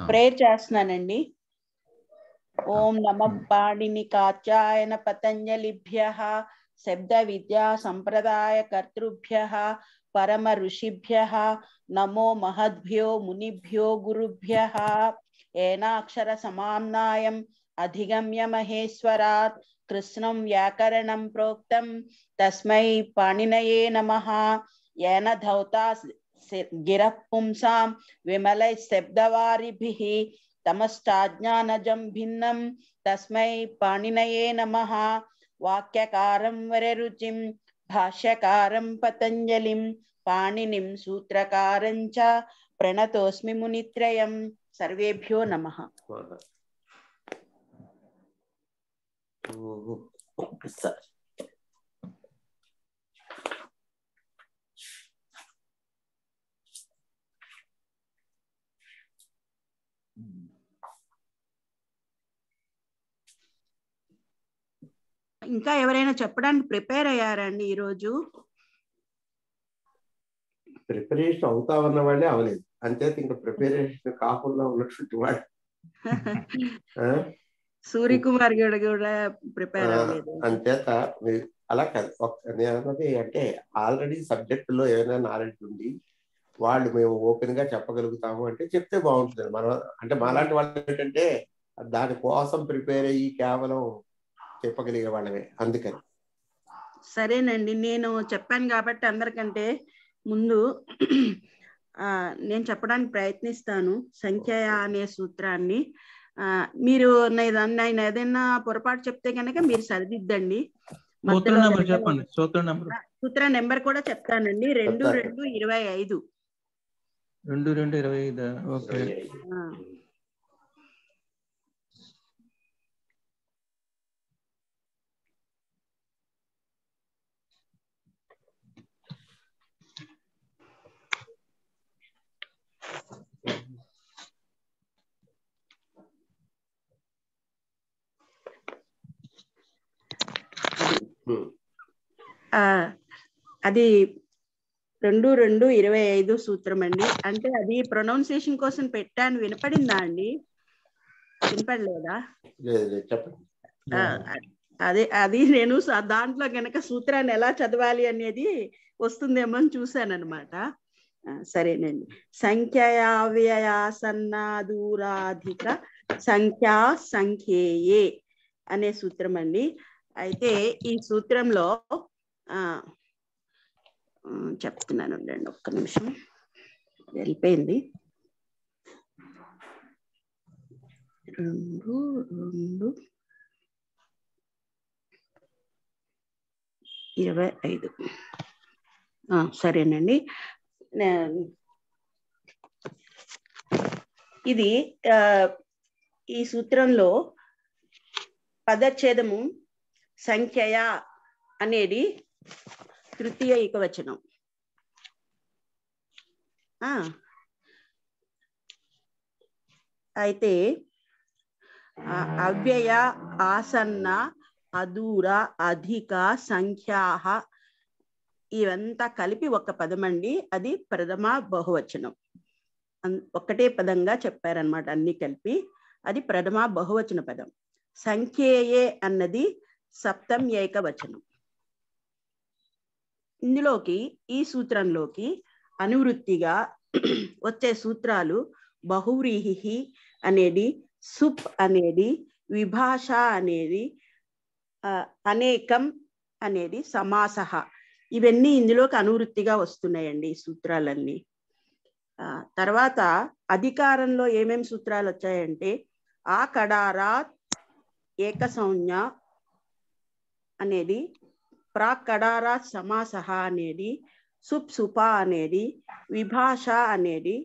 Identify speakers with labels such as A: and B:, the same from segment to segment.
A: Prayer చేస్తున్నానండి. ఓం నమ పాణిని కాచాయన పతంజలిభ్యః శబ్ద విద్యా సంప్రదాయ కర్తృభ్యః పరమ ఋషిభ్యః నమో మహద్భ్యో మునిభ్యో గురుభ్యః. ఏనాక్షర సమామ్నాయం అధిగమ్య మహేశ్వరాత్ కృష్ణం వ్యాకరణం ప్రోక్తం తస్మై పాణినయే నమః. ఏన ధౌతా గిరః పుంసాం విమలై శబ్దవారిభిః తమశ్చాజ్ఞానజం భిన్నం తస్మై పాణినయే నమః. వాక్యకారం వరరుచిం భాష్యకారం పతంజలిం పాణినిం సూత్రకారం చ ప్రణతోస్మి మునిత్రయం. సర్వేభ్యో నమః. ఇంకా ఎవరైనా చెప్పడానికి ప్రిపేర్ అయ్యారండి? ఈరోజు
B: ప్రిపరేషన్ అవుతా ఉన్న వాళ్ళే అవలేదు, అంతే. ఇంకా ప్రిపరేషన్ కాకుండా ఉన్నట్టు వాడు
A: సూర్యకుమార్ గారు కూడా ప్రిపేర్ అవ్వలేదు.
B: అంచేత అలా కాదు. నేనన్నది అంటే ఆల్రెడీ సబ్జెక్ట్ లో ఏమైనా నాలెడ్జ్ ఉంది, వాళ్ళు మేము ఓపెన్ గా చెప్పగలుగుతాము అంటే చెప్తే బాగుంటుంది. మనం అంటే మాలాంటి వాళ్ళు ఏంటంటే దానికోసం ప్రిపేర్ అయ్యి కేవలం చెప్పగలిగే వాళ్ళమే. అందుకని
A: సరేనండి, నేను చెప్పాను కాబట్టి అందరికంటే ముందు నేను చెప్పడానికి ప్రయత్నిస్తాను. సంఖ్య అనే సూత్రాన్ని మీరు నేను ఏదైనా పొరపాటు చెప్తే కనుక మీరు సరిదిద్దండి. సూత్ర నెంబర్ కూడా చెప్తానండి. 2225.
C: 2225. ఓకే.
A: అది 2225 సూత్రం అండి. అంటే అది ప్రొనౌన్సియేషన్ కోసం పెట్టాను. వినపడిందా అండి? వినపడలేదా? అది నేను దాంట్లో గనక సూత్రాన్ని ఎలా చదవాలి అనేది వస్తుందేమో అని చూశాను అనమాట. సరేనండి. సంఖ్యావ్యయాసన్నాదూరాధిక సంఖ్యా సంఖ్యేయే అనే సూత్రం అండి. అయితే ఈ సూత్రంలో చెప్తున్నాను, ఒక్క నిమిషం, వెళ్ళిపోయింది. 2225. సరేనండి. ఇది ఈ సూత్రంలో పదచ్ఛేదము సంఖ్యయ అనేది తృతీయ ఏకవచనం. అయితే అవ్యయ, ఆసన్న, అదూర, అధిక, సంఖ్యాహ ఇవంతా కలిపి ఒక పదం అండి. అది ప్రథమ బహువచనం. ఒక్కటే పదంగా చెప్పారనమాట, అన్ని కలిపి. అది ప్రథమ బహువచన పదం. సంఖ్యేయే అన్నది సప్తం ఏకవచనం. ఇందులోకి ఈ సూత్రంలోకి అనువృత్తిగా వచ్చే సూత్రాలు బహువ్రీహి అనేది, సుప్ అనేది, విభాష అనేది, అనేకం అనేది, సమాసః ఇవన్నీ ఇందులోకి అనువృత్తిగా వస్తున్నాయండి ఈ సూత్రాలన్నీ. తర్వాత అధికారంలో ఏమేమి సూత్రాలు వచ్చాయంటే ఆకడారాత్ ఏకసంజ్ఞ అనేది, ప్రాకడారాత్ సమాసః అనేది, సుప్ సుప అనేది, విభాష అనేది,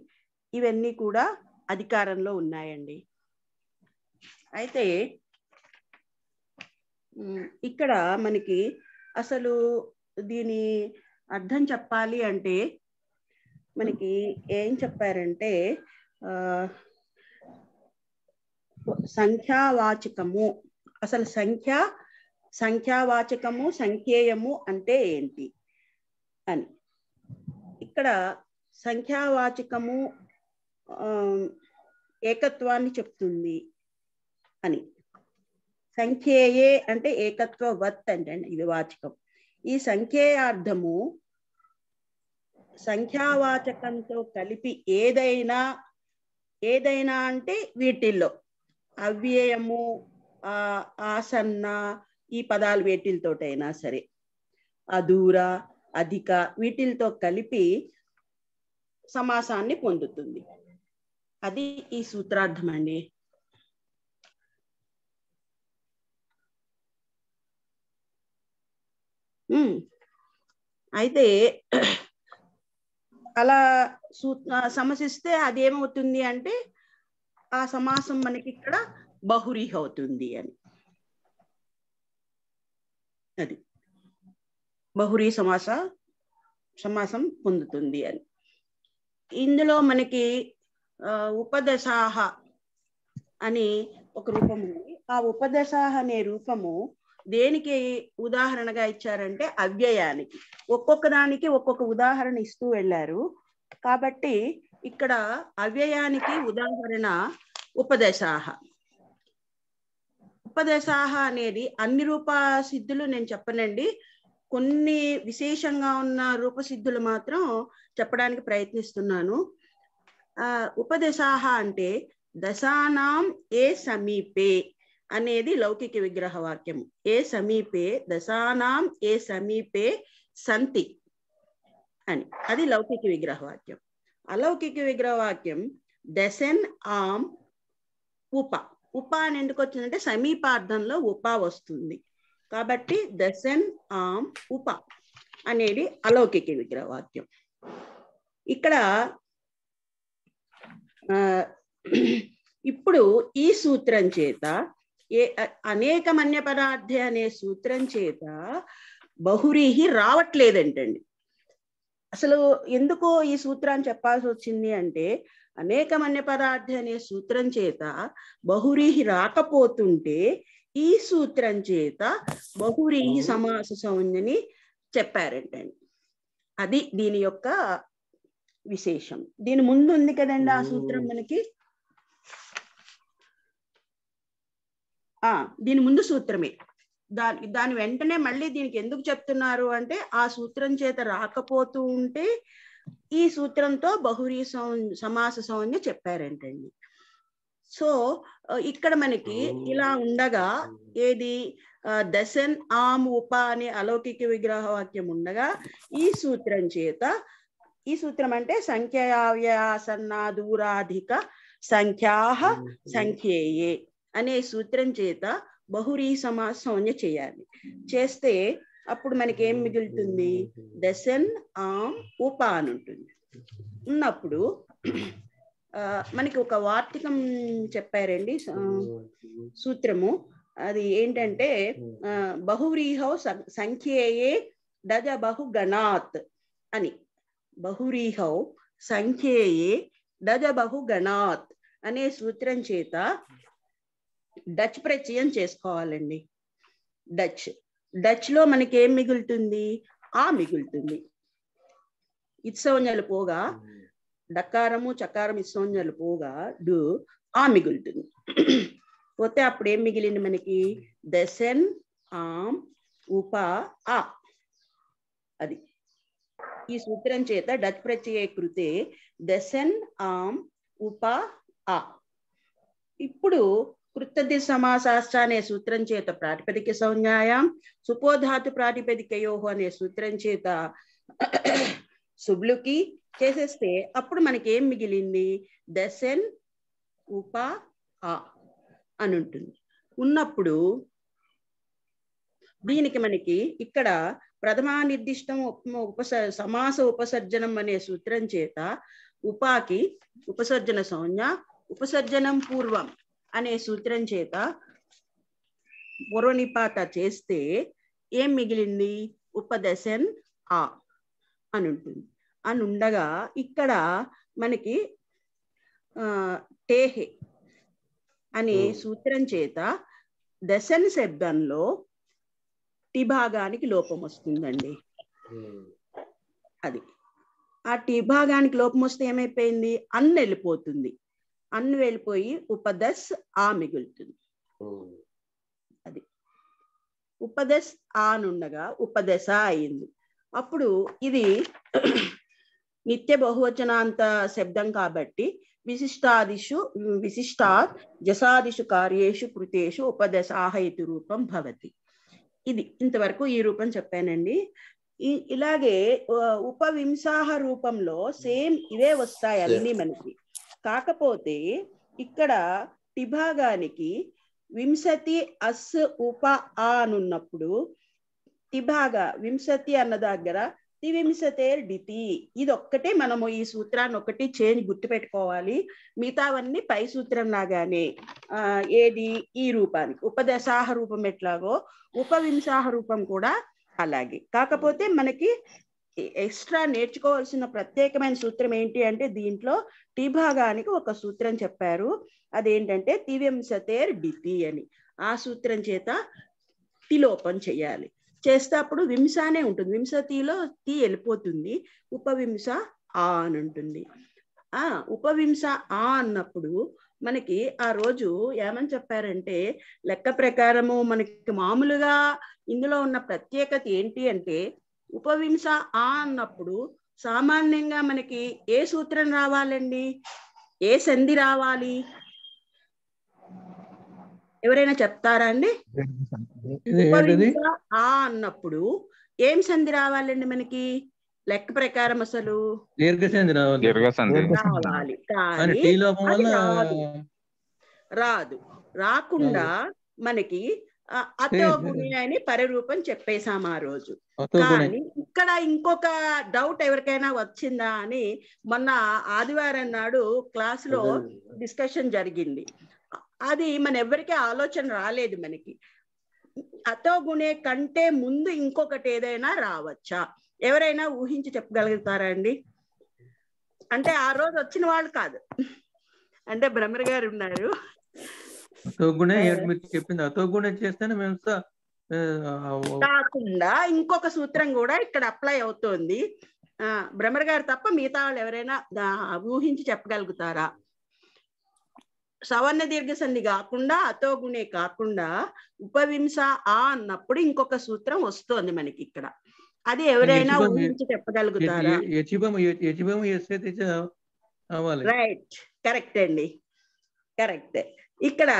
A: ఇవన్నీ కూడా అధికారంలో ఉన్నాయండి. అయితే ఇక్కడ మనకి అసలు దీని అర్థం చెప్పాలి అంటే మనకి ఏం చెప్పారంటే సంఖ్యావాచకము, అసలు సంఖ్యావాచకము సంఖ్యేయము అంటే ఏంటి అని. ఇక్కడ సంఖ్యావాచకము ఏకత్వాన్ని చెప్తుంది అని. సంఖ్యేయే అంటే ఏకత్వవత్ అంటే ఇది వాచకం. ఈ సంఖ్యేయార్థము సంఖ్యావాచకంతో కలిపి ఏదైనా అంటే వీటిల్లో అవ్యయము, ఆసన్న ఈ పదాలు వేటితోటైనా సరే, అదూర, అధిక వీటితో కలిపి సమాసాన్ని పొందుతుంది. అది ఈ సూత్రార్థం అండి. అయితే అలా సమసిస్తే అదేమవుతుంది అంటే ఆ సమాసం మనకి ఇక్కడ బహురీహ అవుతుంది అని. అది బహురీ సమాసం పొందుతుంది అని. ఇందులో మనకి ఉపదశాహ అని ఒక రూపం ఉంది. ఆ ఉపదశాహ అనే రూపము దేనికి ఉదాహరణగా ఇచ్చారంటే అవ్యయానికి. ఒక్కొక్క దానికి ఒక్కొక్క ఉదాహరణ ఇస్తూ వెళ్ళారు. కాబట్టి ఇక్కడ అవ్యయానికి ఉదాహరణ ఉపదశాహ. ఉపదశాహ అనేది అన్ని రూపసిద్ధులు నేను చెప్పనండి, కొన్ని విశేషంగా ఉన్న రూపసిద్ధులు మాత్రం చెప్పడానికి ప్రయత్నిస్తున్నాను. ఉపదశాహ అంటే దశానాం ఏ సమీపే అనేది లౌకిక విగ్రహ వాక్యం. ఏ సమీపే దశానాం ఏ సమీపే సంతి అని, అది లౌకిక విగ్రహ వాక్యం. అలౌకిక విగ్రహ వాక్యం దశన్ ఆం ఉప. ఉప అని ఎందుకు వచ్చిందంటే సమీపార్థంలో ఉప వస్తుంది కాబట్టి దశన్ ఆం ఉప అనేది అలౌకిక విగ్రహ వాక్యం. ఇక్కడ ఇప్పుడు ఈ సూత్రం చేత అనేక మన్య పదార్థే అనే సూత్రం చేత బహురీహి రావట్లేదంటండి. అసలు ఎందుకో ఈ సూత్రాన్ని చెప్పాల్సి వచ్చింది అంటే అనేక మన్య పదార్థే అనే సూత్రం చేత బహురీహి రాకపోతుంటే ఈ సూత్రం చేత బహురీహి సమాస సంజ్ఞని చెప్పారంటండి. అది దీని యొక్క విశేషం. దీని ముందు ఉంది కదండి ఆ సూత్రం మనకి, దీని ముందు సూత్రమే. దాని వెంటనే మళ్ళీ దీనికి ఎందుకు చెప్తున్నారు అంటే ఆ సూత్రం చేత రాకపోతూ ఉంటే ఈ సూత్రంతో బహురీ సమాస సంజ్ఞ చెప్పారంటండి. సో ఇక్కడ మనకి ఇలా ఉండగా ఏది దశన్ ఆం ఉప అనే అలౌకిక విగ్రహ వాక్యం ఉండగా ఈ సూత్రం చేత, ఈ సూత్రం అంటే సంఖ్యావ్యాసన్న దూరాధిక సంఖ్యాః సంఖ్యేయే అనే సూత్రం చేత బహురీ సమాస సంజ్ఞ చేయాలి. చేస్తే అప్పుడు మనకి ఏం మిగులుతుంది? దశన్ ఆం ఉప అని ఉంటుంది. ఉన్నప్పుడు మనకి ఒక వార్తికం చెప్పారండి సూత్రము. అది ఏంటంటే బహువ్రీహౌ సంఖ్యేయే దజ బహుగణాత్ అని. బహువ్రీహౌ సంఖ్యేయే దజ బహుగణాత్ అనే సూత్రం చేత డచ్ ప్రత్యయం చేసుకోవాలండి. డచ్ లో మనకి ఏం మిగులుతుంది? ఆ మిగులుతుంది. ఇత్సౌన్యాలు పోగా డకారము చకారం ఇత్సౌన్యాలు పోగా డు ఆ మిగులుతుంది. పోతే అప్పుడు ఏం మిగిలింది మనకి? దశన్ ఆం ఉప ఆ. అది ఈ సూత్రం చేత డచ్ ప్రత్యయ కృతే దశన్ ఆం ఉప ఆ. ఇప్పుడు కృతది సమాసాశ్చ అనే సూత్రం చేత ప్రాతిపదిక సంజ్ఞాయాం సుపోధాతు ప్రాతిపదికయోః అనే సూత్రం చేత సుబ్లుకి చేసేస్తే అప్పుడు మనకి ఏం మిగిలింది? దశన్ ఉప ఆ అని ఉంటుంది. ఉన్నప్పుడు దీనికి మనకి ఇక్కడ ప్రథమా నిర్దిష్టం సమాస ఉపసర్జనం అనే సూత్రం చేత ఉపాకి ఉపసర్జన సంజ్ఞ, ఉపసర్జనం పూర్వం అనే సూత్రం చేత పూర్వనిపాత చేస్తే ఏం మిగిలింది? ఉపదశన్ ఆ అని ఉంటుంది. అని ఉండగా ఇక్కడ మనకి టేహే అనే సూత్రం చేత దశన్ శబ్దంలో టి భాగానికి లోపం వస్తుందండి. అది ఆ టి భాగానికి లోపం వస్తే ఏమైపోయింది? అన్ వెళ్ళిపోతుంది. అన్ను వెళ్ళిపోయి ఉపదస్ ఆ మిగులుతుంది. అది ఉపదస్ ఆ నుండగా ఉపదశ అయింది. అప్పుడు ఇది నిత్య బహువచనాంత శబ్దం కాబట్టి విశిష్టా జసాదిషు కార్యేషు కృతేషు ఉపదశాహ ఇతి రూపం భవతి. ఇది ఇంతవరకు ఈ రూపం చెప్పానండి. ఇలాగే ఉపవింసాహ రూపంలో సేమ్ ఇవే వస్తాయి అన్ని మనకి. కాకపోతే ఇక్కడ టిభాగానికి వింశతి అస్ ఉప ఆ అనున్నప్పుడు టిభాగా వింశతి అన్న దగ్గర త్రివింశతేర్ డితి, ఇది ఒక్కటే మనము ఈ సూత్రాన్ని ఒకటి చేంజ్ గుర్తుపెట్టుకోవాలి. మిగతావన్నీ పై సూత్రం లాగానే ఏది ఈ రూపానికి ఉపదశాహ రూపం ఎట్లాగో ఉపవింసాహ రూపం కూడా అలాగే. కాకపోతే మనకి ఎక్స్ట్రా నేర్చుకోవాల్సిన ప్రత్యేకమైన సూత్రం ఏంటి అంటే దీంట్లో టీ భాగానికి ఒక సూత్రం చెప్పారు. అదేంటంటే త్రివింశతేర్ డితి అని. ఆ సూత్రం చేత తిలోపం చేయాలి. చేస్తే అప్పుడు వింసానే ఉంటుంది, వింశతిలో తి వెళ్ళిపోతుంది, ఉపవింస ఆ అని ఉంటుంది. ఉపవింస ఆ అన్నప్పుడు మనకి ఆ రోజు ఏమని చెప్పారంటే లెక్క ప్రకారము మనకి మామూలుగా ఇందులో ఉన్న ప్రత్యేకత ఏంటి అంటే ఉపవింస ఆ అన్నప్పుడు సామాన్యంగా మనకి ఏ సూత్రం రావాలండి, ఏ సంధి రావాలి, ఎవరైనా చెప్తారా అండి? ఉపవింస ఆ అన్నప్పుడు ఏం సంధి రావాలండి మనకి లెక్క ప్రకారం? అసలు
C: దీర్ఘసంధి
A: రావాలి, కానీ అది రాదు. రాకుండా మనకి అతోగుణి అని పరిరూపం చెప్పేశాం ఆ రోజు. కానీ ఇక్కడ ఇంకొక డౌట్ ఎవరికైనా వచ్చిందా అని మొన్న ఆదివారం నాడు క్లాస్ లో డిస్కషన్ జరిగింది. అది మన ఎవరికి ఆలోచన రాలేదు. మనకి అతోగుణే కంటే ముందు ఇంకొకటి ఏదైనా రావచ్చా? ఎవరైనా ఊహించి చెప్పగలుగుతారా అండి? అంటే ఆ రోజు వచ్చిన వాళ్ళు కాదు, అంటే బ్రహ్మర్ గారు ఉన్నారు.
C: చెప్పింది అతోగుణే చేస్తేనే
A: కాకుండా ఇంకొక సూత్రం కూడా ఇక్కడ అప్లై అవుతోంది. బ్రహ్మర్ గారు తప్ప మిగతా వాళ్ళు ఎవరైనా ఊహించి చెప్పగలుగుతారా? సవర్ణ దీర్ఘ సంధి కాకుండా అతోగుణే కాకుండా ఉపవింస ఆ అన్నప్పుడు ఇంకొక సూత్రం వస్తోంది మనకి ఇక్కడ. అది ఎవరైనా ఊహించి చెప్పగలుగుతారా? రైట్, కరెక్ట్ అండి, కరెక్ట్. ఇక్కడ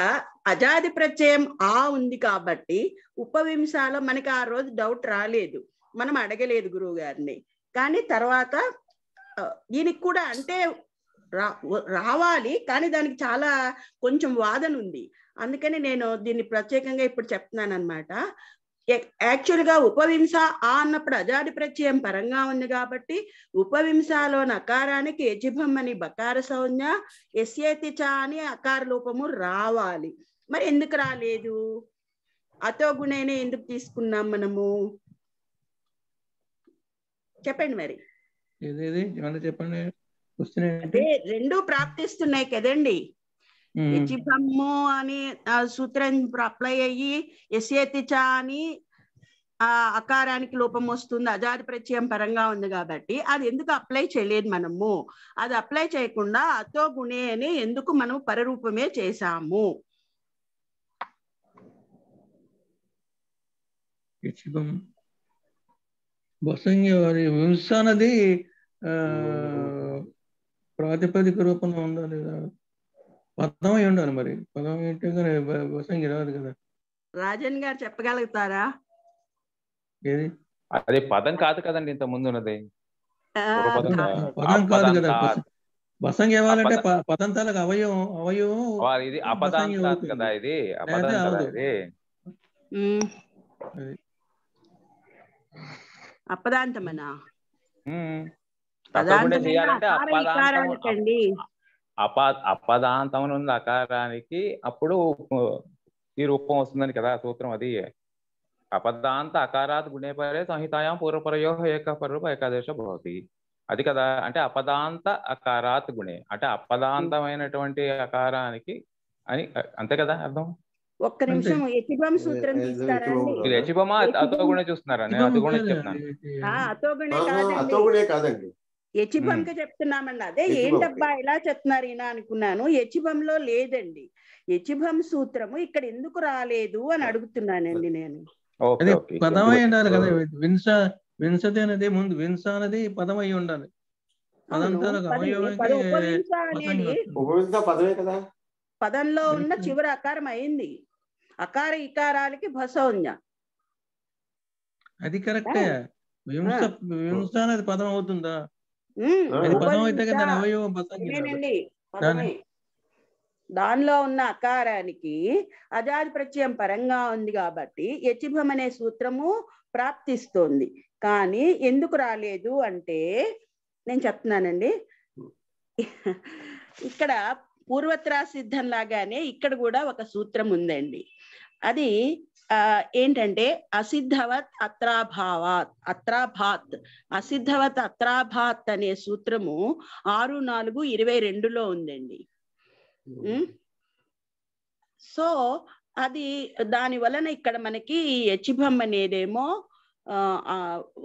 A: అజాది ప్రత్యయం ఆ ఉంది కాబట్టి ఉపవింసాలో మనకి ఆ రోజు డౌట్ రాలేదు, మనం అడగలేదు గురువు గారిని. కానీ తర్వాత దీనికి కూడా అంటే రావాలి, కానీ దానికి చాలా కొంచెం వాదన ఉంది. అందుకని నేను దీన్ని ప్రత్యేకంగా ఇప్పుడు చెప్తున్నాను అనమాట. యాక్చువల్గా ఉపవింస ఆ అన్నప్పుడు అజాది ప్రత్యయం పరంగా ఉంది కాబట్టి ఉపవింసాలో నకారానికి యజిభం అని బకార సంజ్ఞ, ఎస్యేతి చ అని అకార లోపము రావాలి. మరి ఎందుకు రాలేదు? అతోగుణేనే ఎందుకు తీసుకున్నాం మనము? చెప్పండి మరి.
C: చెప్పండి.
A: అదే రెండు ప్రాప్తిస్తున్నాయి కదండి. యజిభము అని సూత్రం అప్లై అయ్యి ఎస్యేతి చ అని అకారానికి లోపం వస్తుంది, అజాది ప్రత్యయం పరంగా ఉంది కాబట్టి అది ఎందుకు అప్లై చేయలేదు మనము? అది అప్లై చేయకుండా అతోగుణే అని ఎందుకు మనం పరరూపమే చేశాము?
C: వింస అన్నది ప్రాతిపదిక రూపంలో ఉండాలి, పదం అయి ఉండాలి. మరి పదం ఏంటి వసంగి రాదు కదా.
A: రాజన్ గారు చెప్పగలుగుతారా?
C: ఏది
D: అది పదం కాదు కదండి, ఇంత ముందు ఉన్నది
C: పదం కాదు కదా. వసంగి ఇవ్వాలంటే పదంతాలకు అవయవం
D: ఇది అపదాంతం కదా. ఇది
A: అపదాంతమనా?
D: చేయాలంటే అపదాంతం ఉంది అకారానికి, అప్పుడు ఈ రూపం వస్తుందని కదా సూత్రం. అది అపదాంత అకారాత్ గుణే పరే సంహితాయాం పూర్వపరయో ఏకపరూప ఏకాదశ భవతి. అది కదా. అంటే అపదాంత అకారాత్ గుణే అంటే అపదాంతమైనటువంటి అకారానికి అని, అంతే కదా అర్థం.
A: ఒక్క నిమిషం యజిభం సూత్రం తీస్తారండి.
D: ఇది యజిభమా అతోగుణే చూస్తున్నారా? నేను అతోగుణే చెప్తున్నాను.
A: అతోగుణే కాదండి, యచిభంకి చెప్తున్నామండి. అదే
B: యచిభం.
A: ఏంటబ్బా ఇలా చెప్తున్నారు ఈయన అనుకున్నాను. యచిభంలో లేదండి. యచిభం సూత్రము ఇక్కడ ఎందుకు రాలేదు అని అడుగుతున్నానండి నేను.
C: అది పదం అయి ఉండాలి కదా. వింశతి అనేది ముందు వింస అనేది పదం అయి ఉండాలి. పదంతాలకు అవయవానికి
B: ఉపవింస పదమే కదా.
A: పదంలో ఉన్న చివరి అకారం అయింది. అకార ఇకారాలకి భసౌన్య.
C: అది కరెక్టే. వింస అనేది పదం అవుతుందా? అది పదం అయితే కదా దాని అవయవం
A: పదమే. దానిలో ఉన్న అకారానికి అజాది ప్రత్యయం పరంగా ఉంది కాబట్టి యచిభం అనే సూత్రము ప్రాప్తిస్తోంది. కానీ ఎందుకు రాలేదు అంటే నేను చెప్తున్నానండి. ఇక్కడ పూర్వత్రా సిద్ధం లాగానే ఇక్కడ కూడా ఒక సూత్రం ఉందండి. అది ఏంటంటే అసిద్ధవత్ అత్రాభాత్ అసిద్ధవత్ అత్రాభాత్ అనే సూత్రము 6-4-22లో ఉందండి. సో అది దాని వలన ఇక్కడ మనకి యచిభం అనేదేమో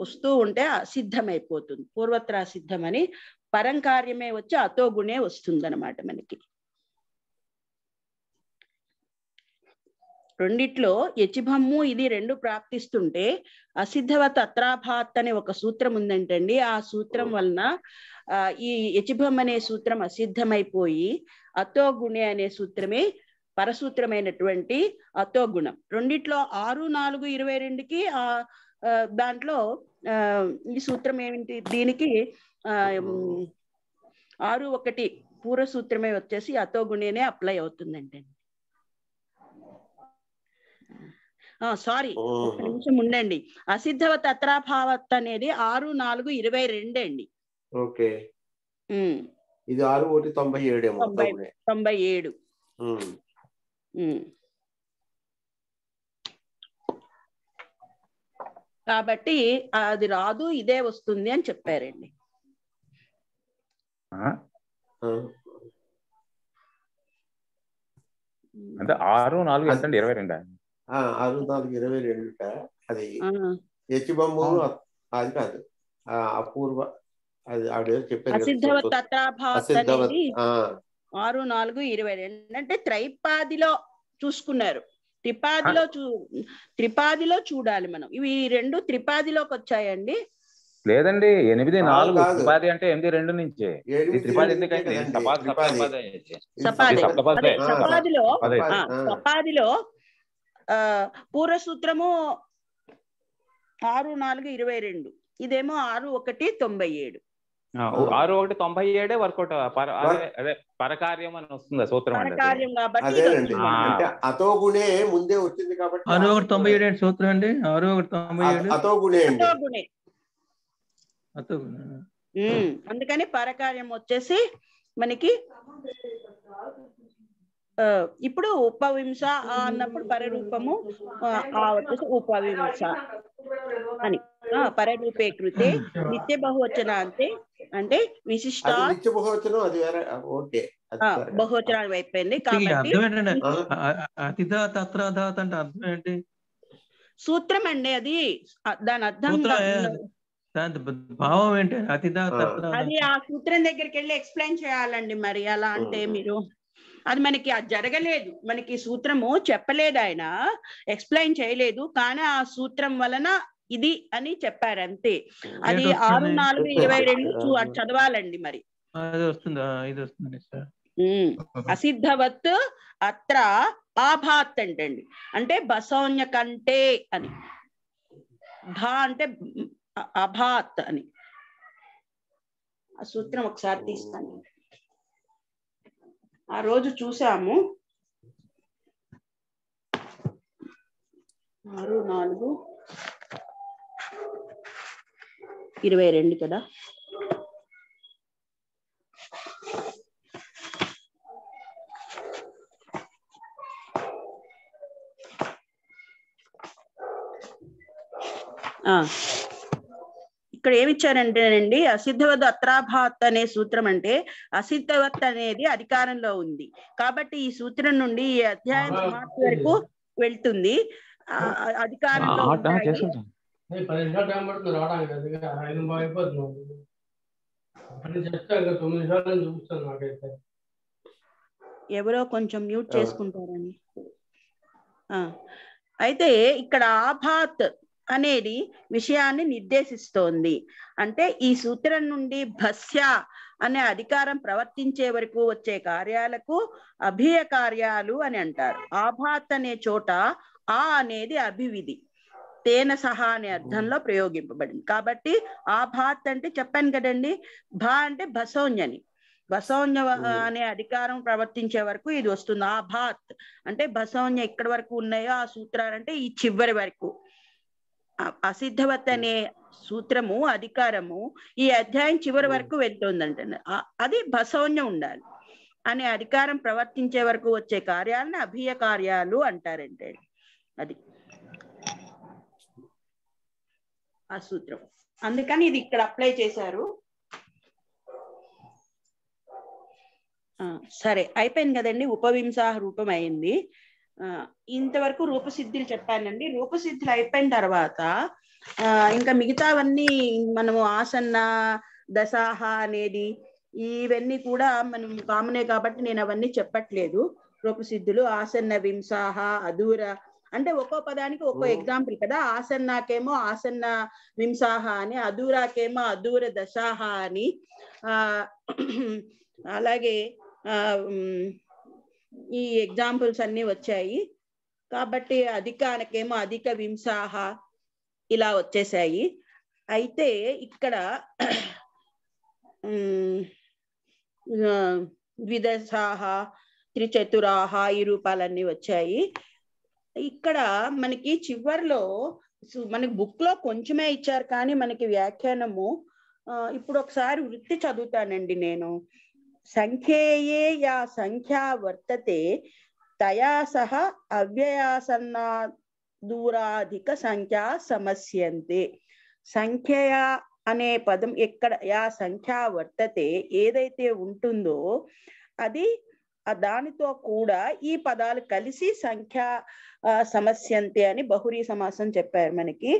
A: వస్తూ ఉంటే అసిద్ధమైపోతుంది. పూర్వత్రా సిద్ధం అని పరం కార్యమే వచ్చి అతో గుణే వస్తుంది అనమాట మనకి. రెండిట్లో యచిభమ్ము ఇది రెండు ప్రాప్తిస్తుంటే అసిద్ధవత్ అత్రాభాత్ అనే ఒక సూత్రం ఉందంటండి. ఆ సూత్రం వలన ఈ యచిభం అనే సూత్రం అసిద్ధమైపోయి అతో గుణే అనే సూత్రమే పరసూత్రమైనటువంటి అతో గుణం. రెండిట్లో 6-4-22కి దాంట్లో ఈ సూత్రం ఏమిటి, దీనికి 6-1 పూర్వ సూత్రమే వచ్చేసి అతో గుణేనే అప్లై అవుతుందండి. సారీ, ఒక నిమిషం ఉండండి. అసిద్ధవత్ అత్రాభావత్ అనేది 6-4-22 అండి.
B: ఓకే, ఇది
A: 6-1-97. కాబట్టి అది రాదు, ఇదే వస్తుంది అని చెప్పారండి.
D: అంటే 6-4-22
B: 6-4-22 అది యచిభము. అది కాదు, అపూర్వ అది ఆవిడ చెప్పారు.
A: అసిద్ధవత్ అత్రాభాత్ అనేది 6-4-22 అంటే త్రైపాదిలో చూసుకున్నారు. త్రిపాదిలో చూడాలి మనం. ఇవి రెండు త్రిపాదిలోకి వచ్చాయండి.
D: లేదండి, 8-4 త్రిపాది అంటే 8-2 నుంచే త్రిపాది ఎందుకంటే
A: సపాదిలో పూర్వ సూత్రము 6-4-22, ఇదేమో 6-1-97.
D: 6-1-97 వర్కౌట్ అదే పరకార్యం అని వస్తుంది సూత్రం.
A: పరకార్యం కాబట్టి
B: అతో గుణే ముందే వచ్చింది కాబట్టి
C: 6-1-97 సూత్రం అండి. 6-1-97
B: అతో గుణే.
A: అందుకని పరకార్యం వచ్చేసి మనకి ఇప్పుడు ఉపవింస అన్నప్పుడు పరరూపము వచ్చేసి ఉపవింస అని. పరరూపే కృతే నిత్య బహువచన అంటే విశిష్ట బహువచనాలు అయిపోయింది కాబట్టి సూత్రం అండి. అది దాని అర్థం
C: భావం ఏంటి?
A: అది ఆ సూత్రం దగ్గరికి వెళ్ళి ఎక్స్ప్లెయిన్ చేయాలండి. మరి అలా అంటే మీరు అది మనకి అది జరగలేదు. మనకి సూత్రము చెప్పలేదు, ఆయన ఎక్స్ప్లెయిన్ చేయలేదు. కానీ ఆ సూత్రం వలన ఇది అని చెప్పారు అంతే. అది 6-4-22 చదవాలండి. మరి అసిద్ధవత్ అత్ర ఆభాత్ అంటండి, అంటే బసౌన్య కంటే అని. భా అంటే అభాత్ అని. ఆ సూత్రం ఒకసారి తీస్తాను. ఆ రోజు చూసాము 6-4-22 కదా. ఇక్కడ ఏమిచ్చారంటేనండి, అసిద్ధవత్ అత్రాభాత్ అనే సూత్రం అంటే అసిద్ధవత్ అనేది అధికారంలో ఉంది కాబట్టి ఈ సూత్రం నుండి ఈ అధ్యాయం సమాప్తి వరకు వెళ్తుంది. అధికారంలో ఎవరో కొంచెం మ్యూట్ చేసుకుంటారని. అయితే ఇక్కడ ఆభాత్ అనేది విషయాన్ని నిర్దేశిస్తోంది. అంటే ఈ సూత్రం నుండి భస్య అనే అధికారం ప్రవర్తించే వరకు వచ్చే కార్యాలకు అభియ కార్యాలు అని అంటారు. ఆభాత్ అనే చోట ఆ అనేది అభివిధి, తేన సహా అనే అర్థంలో ప్రయోగింపబడింది. కాబట్టి ఆభాత్ అంటే చెప్పాను కదండి, భా అంటే భసౌన్యని, భసౌన్య అనే అధికారం ప్రవర్తించే వరకు ఇది వస్తుంది. ఆభాత్ అంటే భసౌన్య ఎక్కడి వరకు ఉన్నాయో ఆ సూత్రాలు అంటే ఈ చివరి వరకు. అసిద్ధవత్ అనే సూత్రము అధికారము ఈ అధ్యాయం చివరి వరకు వెళ్తుందంటే అది భసౌన్యం ఉండాలి. అనే అధికారం ప్రవర్తించే వరకు వచ్చే కార్యాలను అభియ కార్యాలు అంటారంటే అది ఆ సూత్రం. అందుకని ఇది ఇక్కడ అప్లై చేశారు. సరే, అయిపోయింది కదండి. ఉపవింసాహ రూపం అయింది. ఇంతవరకు రూపసిద్ధులు చెప్పానండి. రూపసిద్ధులు అయిపోయిన తర్వాత ఇంకా మిగతావన్నీ మనము ఆసన్న దశాహ అనేది ఇవన్నీ కూడా మనం కామనే కాబట్టి నేను అవన్నీ చెప్పట్లేదు. రూపసిద్ధులు ఆసన్న వింసాహ, అదూర అంటే ఒక్కో పదానికి ఒక్కో ఎగ్జాంపుల్ కదా. ఆసన్నాకేమో ఆసన్న వింసాహ అని, అదూరాకేమో అదూర దశాహ అని, అలాగే ఈ ఎగ్జాంపుల్స్ అన్ని వచ్చాయి. కాబట్టి అధికానికేమో అధిక వింసాహ ఇలా వచ్చేసాయి. అయితే ఇక్కడ ద్విదశాహ, త్రిచతురాహ ఈ రూపాలన్నీ వచ్చాయి. ఇక్కడ మనకి చివర్లో మనకి బుక్ లో కొంచెమే ఇచ్చారు కానీ మనకి వ్యాఖ్యానము ఇప్పుడు ఒకసారి వృత్తి చదువుతానండి నేను. సంఖ్యేయే యా సంఖ్యా వర్తతే తయా సహ అవ్యయాసన్నా దూరాధిక సంఖ్యా సమస్యంతే. సంఖ్యయా అనే పదం ఎక్కడ యా సంఖ్యా వర్తతే ఏదైతే ఉంటుందో అది దానితో కూడా ఈ పదాలు కలిసి సంఖ్యా సమస్యంతే అని బహురీ సమాసం చెప్పారు మనకి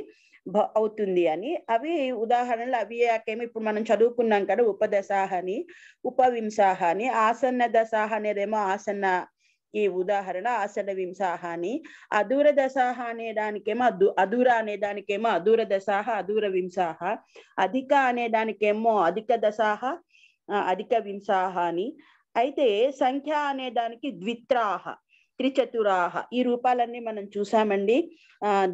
A: అవుతుంది అని. అవి ఉదాహరణలు అవి యాకేమో ఇప్పుడు మనం చదువుకున్నాం కదా, ఉపదశాహ అని, ఉపవింసాహ అని. ఆసన్న దశాహ అనేదేమో ఆసన్న ఈ ఉదాహరణ ఆసన్న వింసాహ అని. అదూర దశాహ అనే దానికేమో అదూర అనే దానికేమో అదూర దశాహ అదూర వింసాహ. అధిక అనే దానికేమో అధిక దశాహ అధిక వింసాహ అని. అయితే సంఖ్య అనే దానికి ద్విత్రాహ త్రిచతురాహ ఈ రూపాలన్నీ మనం చూసామండి.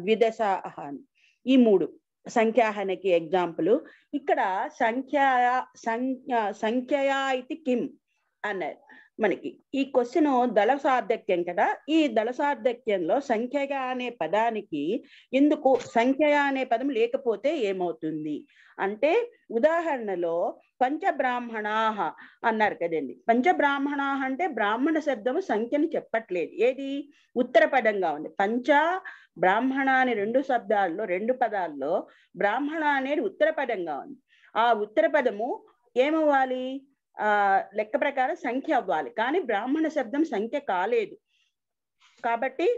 A: ద్విదశాహ అని ఈ మూడు సంఖ్యాహనకి ఎగ్జాంపుల్. ఇక్కడ సంఖ్యయా ఇది కిం అన్నారు మనకి. ఈ క్వశ్చన్ దళ సార్థక్యం కదా. ఈ దళ సార్థక్యంలో సంఖ్యగా అనే పదానికి ఎందుకు సంఖ్యయా అనే పదం లేకపోతే ఏమవుతుంది అంటే, ఉదాహరణలో పంచబ్రాహ్మణాహ అన్నారు కదండి. పంచబ్రాహ్మణాహ అంటే బ్రాహ్మణ శబ్దము సంఖ్యను చెప్పట్లేదు, ఏది ఉత్తర పదంగా ఉంది. పంచ బ్రాహ్మణ అనే రెండు పదాల్లో బ్రాహ్మణ అనేది ఉత్తర పదంగా ఉంది. ఆ ఉత్తర పదము ఏమవ్వాలి, లెక్క ప్రకారం సంఖ్య అవ్వాలి, కానీ బ్రాహ్మణ శబ్దం సంఖ్య కాలేదు కాబట్టి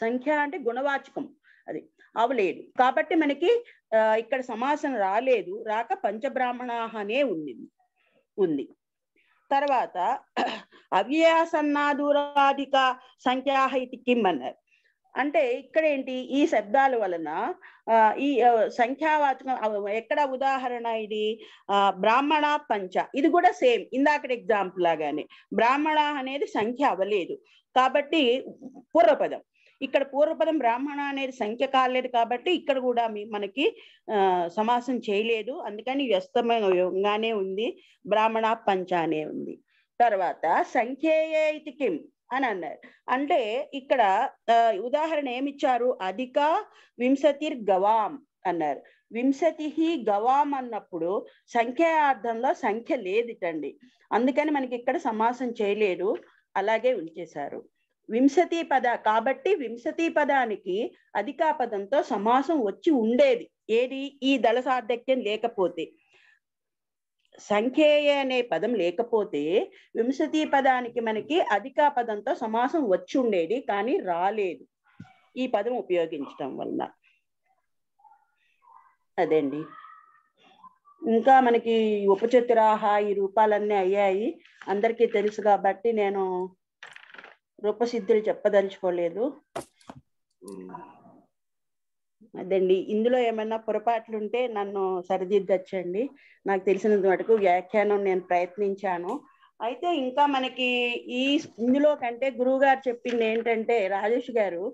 A: సంఖ్య అంటే గుణవాచకం అది అవలేదు కాబట్టి మనకి ఇక్కడ సమాసం రాలేదు. రాక పంచబ్రాహ్మణాహనే ఉంది. తర్వాత అవ్యయాసన్నాదూరాధిక సంఖ్యాహ ఇది కిం అన్నారు. అంటే ఇక్కడ ఏంటి, ఈ శబ్దాల వలన ఈ సంఖ్యావాచకం ఎక్కడ ఉదాహరణ ఇది బ్రాహ్మణ పంచ, ఇది కూడా సేమ్ ఇందాకటి ఎగ్జాంపుల్ లాగానే బ్రాహ్మణ అనేది సంఖ్య అవ్వలేదు కాబట్టి పూర్వపదం. ఇక్కడ పూర్వపదం బ్రాహ్మణ అనేది సంఖ్య కాలేదు కాబట్టి ఇక్కడ కూడా మనకి సమాసం చేయలేదు, అందుకని వ్యస్తమంగానే ఉంది, బ్రాహ్మణ పంచ అనే ఉంది. తర్వాత సంఖ్యేయే ఇది కిం అని అన్నారు. అంటే ఇక్కడ ఉదాహరణ ఏమిచ్చారు, అధిక వింశతిర్ గవాం అన్నారు. వింశతి గవాం అన్నప్పుడు సంఖ్యార్థంలో సంఖ్య లేదిటండి, అందుకని మనకి ఇక్కడ సమాసం చేయలేదు, అలాగే ఉంచేశారు. వింశతి పద కాబట్టి వింశతి పదానికి అధికా పదంతో సమాసం వచ్చి ఉండేది, ఏది ఈ దళ సార్థక్యం లేకపోతే. సంఖ్యేయ అనే పదం లేకపోతే వింశతి పదానికి మనకి అధికా పదంతో సమాసం వచ్చి ఉండేది, కానీ రాలేదు ఈ పదం ఉపయోగించడం వల్ల. అదండి. ఇంకా మనకి ఉపచతురాహ ఈ రూపాలన్నీ అయ్యాయి, అందరికీ తెలుసు కాబట్టి నేను రూపసిద్ధులు చెప్పదలుచుకోలేదు. అదండి, ఇందులో ఏమన్నా పొరపాట్లు ఉంటే నన్ను సరిదిద్దచ్చండి. నాకు తెలిసినంత మటుకు వ్యాఖ్యానం నేను ప్రయత్నించాను. అయితే ఇంకా మనకి ఇందులో కంటే గురువు గారు చెప్పింది ఏంటంటే, రాజేష్ గారు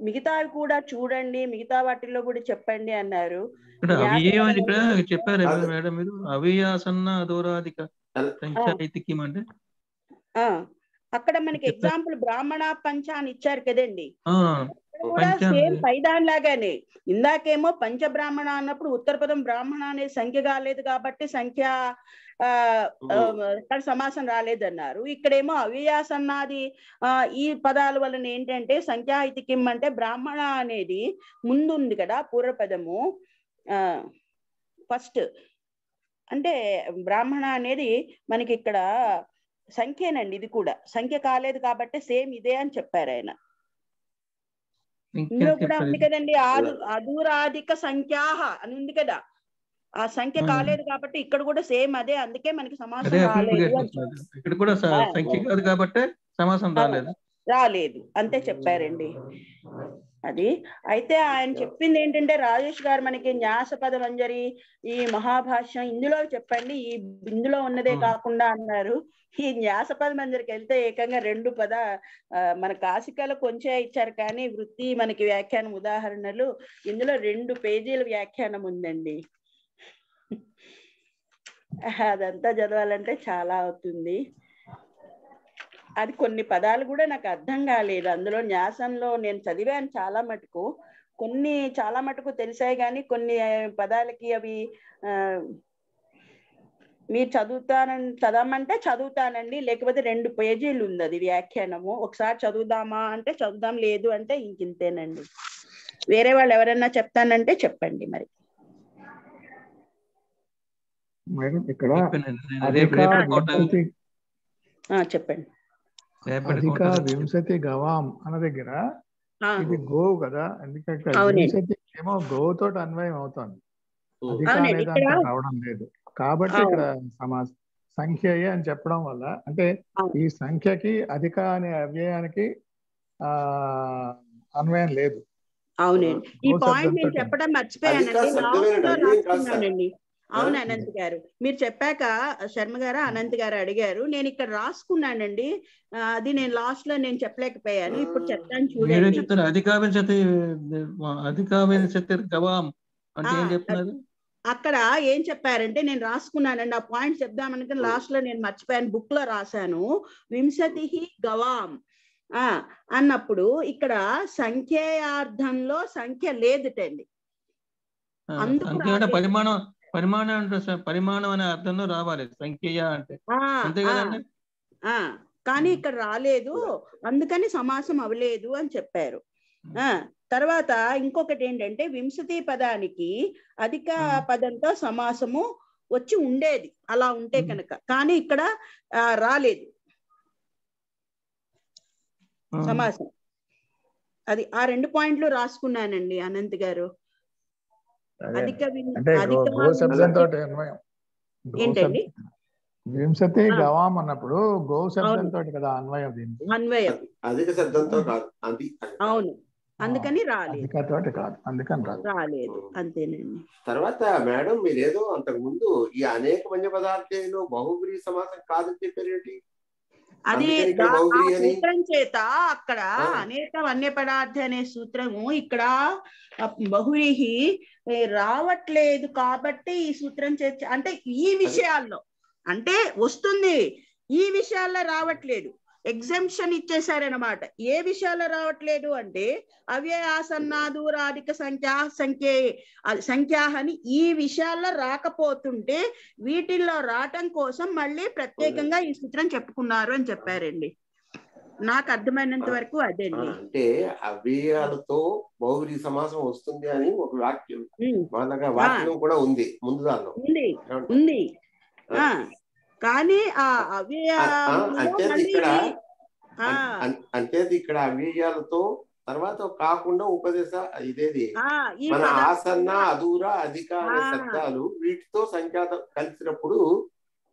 A: మిగతావి కూడా చూడండి, మిగతా వాటిల్లో కూడా చెప్పండి అన్నారు.
C: చెప్పారు మేడం మీరు అవియాసన్న అధోరాధిక సంఖ్యాయితికం అంటే
A: అక్కడ మనకి ఎగ్జాంపుల్ బ్రాహ్మణ పంచ అని ఇచ్చారు కదండి, కూడా సేమ్ పైదానిలాగానే. ఇందాకేమో పంచబ్రాహ్మణ అన్నప్పుడు ఉత్తర పదం బ్రాహ్మణ అనే సంఖ్య కాలేదు కాబట్టి సంఖ్య సమాసం రాలేదన్నారు. ఇక్కడేమో అవ్యయాసన్నాది ఈ పదాల వలన ఏంటంటే సంఖ్యాహితికిం అంటే బ్రాహ్మణ అనేది ముందుంది కదా పూర్వపదము ఫస్ట్, అంటే బ్రాహ్మణ అనేది మనకి ఇక్కడ సంఖ్యేనండి, ఇది కూడా సంఖ్య కాలేదు కాబట్టి సేమ్ ఇదే అని చెప్పారు ఆయన. ఇందులో కూడా ఉంది కదండి అధూరాధిక సంఖ్యాహ అని ఉంది కదా, ఆ సంఖ్య కాలేదు కాబట్టి ఇక్కడ కూడా సేమ్ అదే, అందుకే మనకి సమాసం రాలేదు అంతే చెప్పారండి. అది అయితే ఆయన చెప్పింది ఏంటంటే రాజేష్ గారు మనకి న్యాస పద మంజరి ఈ మహాభాష్యం ఇందులో చెప్పండి, ఇందులో ఉన్నదే కాకుండా అన్నారు. ఈ న్యాస పద మంజరికి వెళ్తే ఏకంగా 2 మన కాశికలో కొంచెం ఇచ్చారు కానీ వృత్తి మనకి వ్యాఖ్యానం ఉదాహరణలు ఇందులో 2 పేజీల వ్యాఖ్యానం ఉందండి. అదంతా చదవాలంటే చాలా అవుతుంది. అది కొన్ని పదాలు కూడా నాకు అర్థం కాలేదు. అందులో న్యాసంలో నేను చదివాను చాలా మటుకు, కొన్ని చాలా మటుకు తెలిసాయి కానీ కొన్ని పదాలకి అవి మీరు చదవమంటే చదువుతానండి, లేకపోతే 2 పేజీలు ఉంది అది వ్యాఖ్యానము. ఒకసారి చదువుదామా అంటే చదువుదాం, లేదు అంటే ఇంకింతేనండి. వేరే వాళ్ళు ఎవరైనా చెప్తానంటే చెప్పండి మరి.
E: ఇక్కడ
A: చెప్పండి.
E: అధిక వింశతి గవాం అన్న దగ్గర ఇది గోవు కదా, ఎందుకంటే వింశతి ఏమో గోవుతో అన్వయం అవుతుంది, అధిక అనేది రావడం లేదు కాబట్టి ఇక్కడ సంఖ్యయే అని చెప్పడం వల్ల అంటే ఈ సంఖ్యకి అధిక అనే అవ్యయానికి అన్వయం లేదు.
A: అవునండి, ఈ పాయింట్ నేను చెప్పడం మర్చిపోయానండి. అవును అనంత్ గారు, మీరు చెప్పాక శర్మ గారు అనంత్ గారు అడిగారు, నేను ఇక్కడ రాసుకున్నానండి, అది నేను లాస్ట్ లో నేను చెప్పలేకపోయాను, ఇప్పుడు చెప్తాను చూడండి. అక్కడ ఏం చెప్పారంటే నేను రాసుకున్నానండి, ఆ పాయింట్ చెప్దామనుకుని లాస్ట్ లో నేను మర్చిపోయాను, బుక్ లో రాశాను. వింశతి గవాం అన్నప్పుడు ఇక్కడ సంఖ్యార్థంలో సంఖ్య లేదుటండి,
C: పరిమాణం అనే అర్థంలో రావాలి సంఖ్య అంటే,
A: కానీ ఇక్కడ రాలేదు, అందుకని సమాసం అవ్వలేదు అని చెప్పారు. తర్వాత ఇంకొకటి ఏంటంటే వింశతి పదానికి అధిక పదంతో సమాసము వచ్చి ఉండేది అలా ఉంటే కనుక, కానీ ఇక్కడ రాలేదు సమాసం. అది ఆ 2 పాయింట్లు రాసుకున్నానండి అనంత్ గారు. ఏంటండి
E: వింశతి గవాం అన్నప్పుడు గో శబ్దంతో కదా అన్వయం,
A: అన్వయం
B: అధిక శబ్దంతో కాదు.
A: అవును, అందుకని రాలేదు,
E: రాలేదు
A: అంతేనండి.
B: తర్వాత మేడం మీరేదో అంతకు ముందు ఈ అనేక మంజ పదార్థాలు బహువ్రీ సమాసం కాదని చెప్పారేంటి?
A: అది సూత్రం చేత అక్కడ అనేక వన్య పదార్థ అనే సూత్రము ఇక్కడ బహువ్రీహి రావట్లేదు కాబట్టి ఈ సూత్రం చేత, అంటే ఈ విషయాల్లో అంటే వస్తుంది, ఈ విషయాల్లో రావట్లేదు, ఎగ్జంప్షన్ ఇచ్చేసారనమాట. ఏ విషయాల్లో రావట్లేదు అంటే అవ్యయాసన్నాదూరాధిక సంఖ్యా అని ఈ విషయాల్లో రాకపోతుంటే వీటిల్లో రావటం కోసం మళ్ళీ ప్రత్యేకంగా ఈ సూత్రం చెప్పుకున్నారు అని చెప్పారండి. నాకు అర్థమైనంత వరకు అదేండి.
B: అంటే అవ్యయాలతో బహువ్రీ సమాసం వస్తుంది అని ఒక వాక్యం, వాక్యం కూడా ఉంది ముందు దానిలో
A: ఉంది. కానీ ఆ
B: అంటే ఇక్కడ అవ్యయాలతో తర్వాత కాకుండా ఉపదేశ ఇదేది మన ఆసన్న అదూర అధిక అనే శబ్దాలు వీటితో సంఖ్యాత కలిసినప్పుడు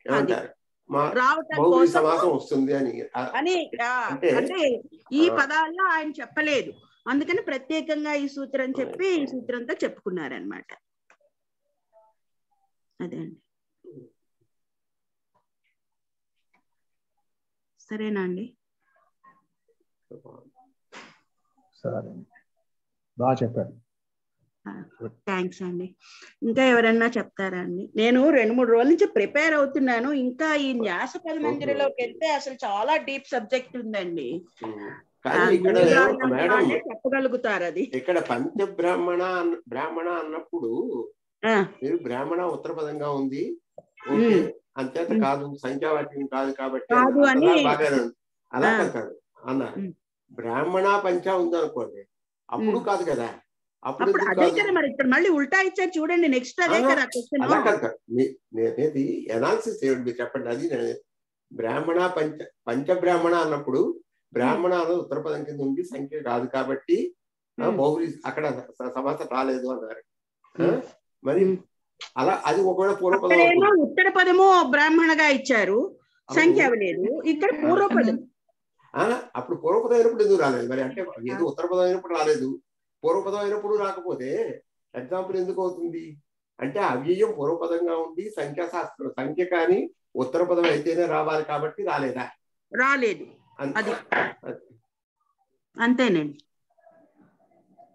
B: ఏమంటారు బహువ్రీహి సమాసం వస్తుంది అని
A: అంటే ఈ పదాల్లో ఆయన చెప్పలేదు, అందుకని ప్రత్యేకంగా ఈ సూత్రం చెప్పి ఈ సూత్రంతో చెప్పుకున్నారనమాట. అదే అండి. సరేనా అండి?
E: సరే, బాగా చెప్పారు.
A: థ్యాంక్స్ అండి. ఇంకా ఎవరన్నా చెప్తారా అండి? నేను 2-3 రోజుల నుంచి ప్రిపేర్ అవుతున్నాను. ఇంకా ఈ న్యాస పదమంజరిలోకి వెళ్తే అసలు చాలా డీప్ సబ్జెక్ట్ ఉందండి. చెప్పగలుగుతారు అది.
B: ఇక్కడ పంచబ్రాహ్మణ అన్నప్పుడు మీరు బ్రాహ్మణ ఉత్తర పదంగా ఉంది, ఓకే, అంతేత కాదు, సంఖ్యావాక్యం కాదు కాబట్టి అలా కాదు అన్నారు. బ్రాహ్మణ పంచ ఉంది అనుకోండి, అప్పుడు కాదు కదా. అప్పుడు
A: మరి ఇక్కడ మళ్ళీ ఉల్టా ఇచ్చారు చూడండి. నెక్స్ట్ అదే కదా
B: అలా కాదు. నేనేది ఎనాలిసిస్ చేయండి, మీరు చెప్పండి. అది బ్రాహ్మణ పంచబ్రాహ్మణ అన్నప్పుడు బ్రాహ్మణ అన్నది ఉత్తర పదం కింద ఉంది, సంఖ్య కాదు కాబట్టి బహువ్రీహి అక్కడ సమాసం రాలేదు అన్నారు. మరి అలా అది ఒకవేళ పూర్వపదం
A: ఉత్తర పదము బ్రాహ్మణగా ఇచ్చారు, సంఖ్య అవ్వలేదు. ఇక్కడ పూర్వపదం,
B: అప్పుడు పూర్వపదం అయినప్పుడు ఎందుకు రాలేదు? మరి అంటే ఏదో ఉత్తర పదం అయినప్పుడు రాలేదు, పూర్వపదం అయినప్పుడు రాకపోతే ఎగ్జాంపుల్ ఎందుకు అవుతుంది అంటే అవ్యయం పూర్వపదంగా ఉండి సంఖ్యాశాస్త్రం సంఖ్య కానీ ఉత్తర పదం అయితేనే రావాలి కాబట్టి రాలేదా?
A: రాలేదు. అది అంతేనండి.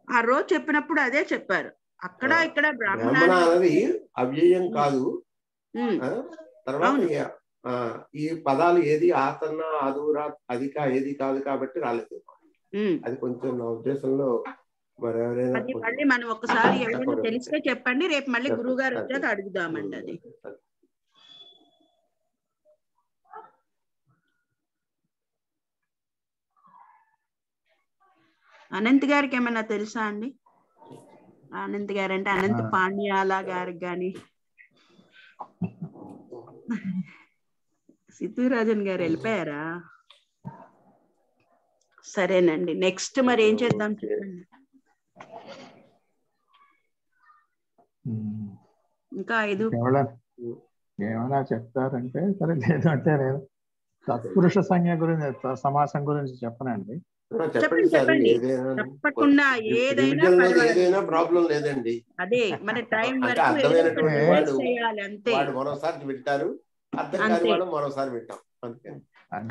A: ఆ రోజు చెప్పినప్పుడు అదే చెప్పారు. అక్కడ ఇక్కడ
B: బ్రాహ్మణ అనేది అవ్యయం కాదు. తర్వాత ఈ పదాలు ఏది ఆసన్న అదూర అధిక ఏది కాదు కాబట్టి రాలేదు. అది కొంచెం నా ఉద్దేశంలో మరి ఎవరైనా
A: మళ్ళీ మనం ఒకసారి ఎవరైనా తెలిస్తే చెప్పండి, రేపు మళ్ళీ గురువు గారు వచ్చాక అడుగుదామండి. అది అనంత్ గారికి ఏమైనా తెలుసా అండి? అనంత్ గారు అంటే అనంత పాండ్యాల గారికి గాని, సిద్ధురాజన్ గారు వెళ్ళిపోయారా? సరేనండి. నెక్స్ట్ మరి ఏం చేద్దాం చెప్పండి. ఇంకా 5
E: ఏమైనా చెప్తారంటే సరే, లేదు అంటే నేను తత్పురుష సంజ్ఞ గురించి సమాసం గురించి చెప్పనండి.
A: చెప్పండి. తప్పకుండా ఏదైనా
B: ప్రాబ్లం లేదండి.
A: అదే మన టైం
B: వాడు మరోసారి వింటారు, అర్థం కాని వాళ్ళు మరోసారి వింటాం.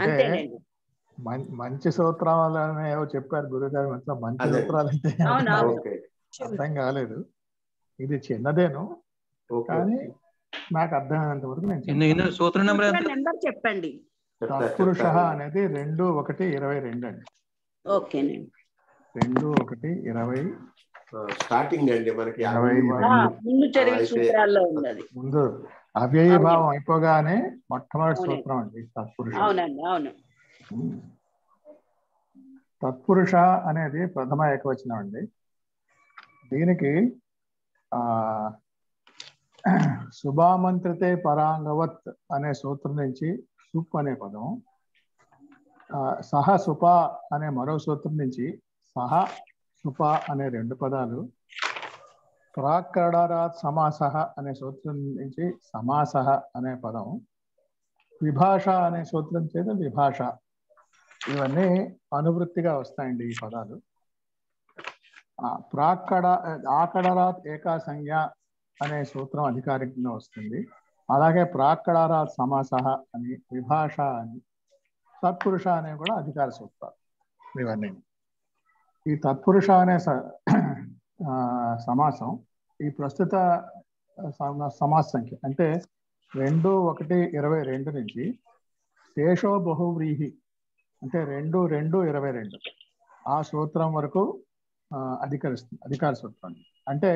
E: అంటే మంచి సూత్రాలు ఏవో చెప్పారు గురుగారు, మంచి సూత్రాలు అయితే అర్థం కాలేదు. ఇది చిన్నదేను, కానీ నాకు అర్థమైనంత వరకు నేను
C: సూత్ర
A: నెంబర్ చెప్పండి.
E: తత్పురుష అనేది 2:1:22 అండి.
A: ఓకేనండి.
E: 2:1:20
B: స్టార్టింగ్ అండి. మనకి
E: ముందు అవ్యయ భావం అయిపోగానే మొట్టమొదటి సూత్రం అండి తత్పురుష.
A: అవును.
E: తత్పురుష అనేది ప్రథమ ఏకవచనం అండి. దీనికి శుభామంత్రితే పరాంగవత్ అనే సూత్రం నుంచి సుప్ అనే పదం, సహ సుప అనే మరో సూత్రం నుంచి సహ సుప అనే 2 పదాలు, ప్రాక్కడారాత్ సమాసః అనే సూత్రం నుంచి సమాసః అనే పదం, విభాష అనే సూత్రం చేత విభాష, ఇవన్నీ అనువృత్తిగా వస్తాయండి ఈ పదాలు. ఆకడరాత్ ఏకా సంజ్ఞ అనే సూత్రం అధికారికంగా వస్తుంది. అలాగే ప్రాక్కడారాత్ సమాసః అని, విభాష అని, తత్పురుష అనే కూడా అధికార సూత్రాలు ఇవన్నీ. ఈ తత్పురుష అనే సమాసం ఈ ప్రస్తుత సమాస సంఖ్య అంటే 2:1:22 నుంచి శేషో బహువ్రీహి అంటే 2:2:22 ఆ సూత్రం వరకు అధికార సూత్రం. అంటే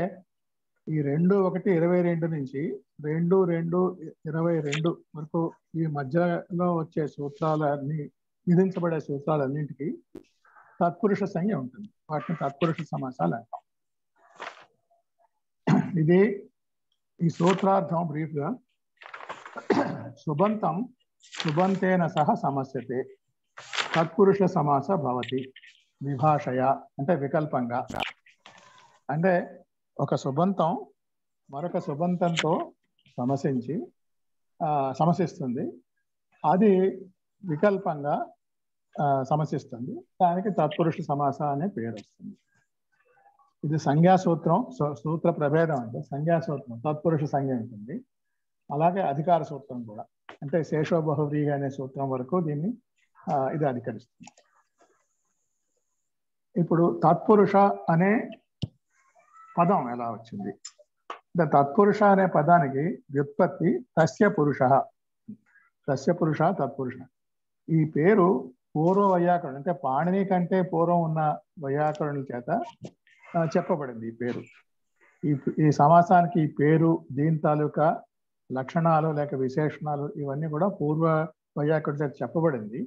E: ఈ 2:1:22 నుంచి 2:2:22 వరకు ఈ మధ్యలో వచ్చే సూత్రాలన్నీ, విధించబడే సూత్రాలన్నింటికి తత్పురుష సంజ్ఞ ఉంటుంది. వాటిని తత్పురుష సమాసాలు అంటాం. ఇది ఈ సూత్రార్థం బ్రీఫ్ గా. సుబంతం సుబంతేన సహ సమస్యతే తత్పురుష సమాస భవతి. విభాషయ అంటే వికల్పంగా, అంటే ఒక సుబంతం మరొక సుబంతంతో సమసిస్తుంది, అది వికల్పంగా సమసిస్తుంది, దానికి తత్పురుష సమాస అనే పేరు వస్తుంది. ఇది సంజ్ఞాసూత్రం, సూత్ర ప్రభేదం అంటే సంజ్ఞాసూత్రం తత్పురుష సంజ్ఞ ఉంటుంది. అలాగే అధికార సూత్రం కూడా, అంటే శేషో బహువ్రీహి అనే సూత్రం వరకు దీన్ని ఇది అధికరిస్తుంది. ఇప్పుడు తత్పురుష అనే పదం ఎలా వచ్చింది? తత్పురుష అనే పదానికి వ్యుత్పత్తి తస్య పురుష తత్పురుష. ఈ పేరు పూర్వ వైయాకరణం అంటే పాణిని కంటే పూర్వం ఉన్న వైయాకరణుల చేత చెప్పబడింది. ఈ పేరు, ఈ సమాసానికి ఈ పేరు, దీని తాలూకా లక్షణాలు లేక విశేషణాలు ఇవన్నీ కూడా పూర్వ వైయాకరుల చేత చెప్పబడింది.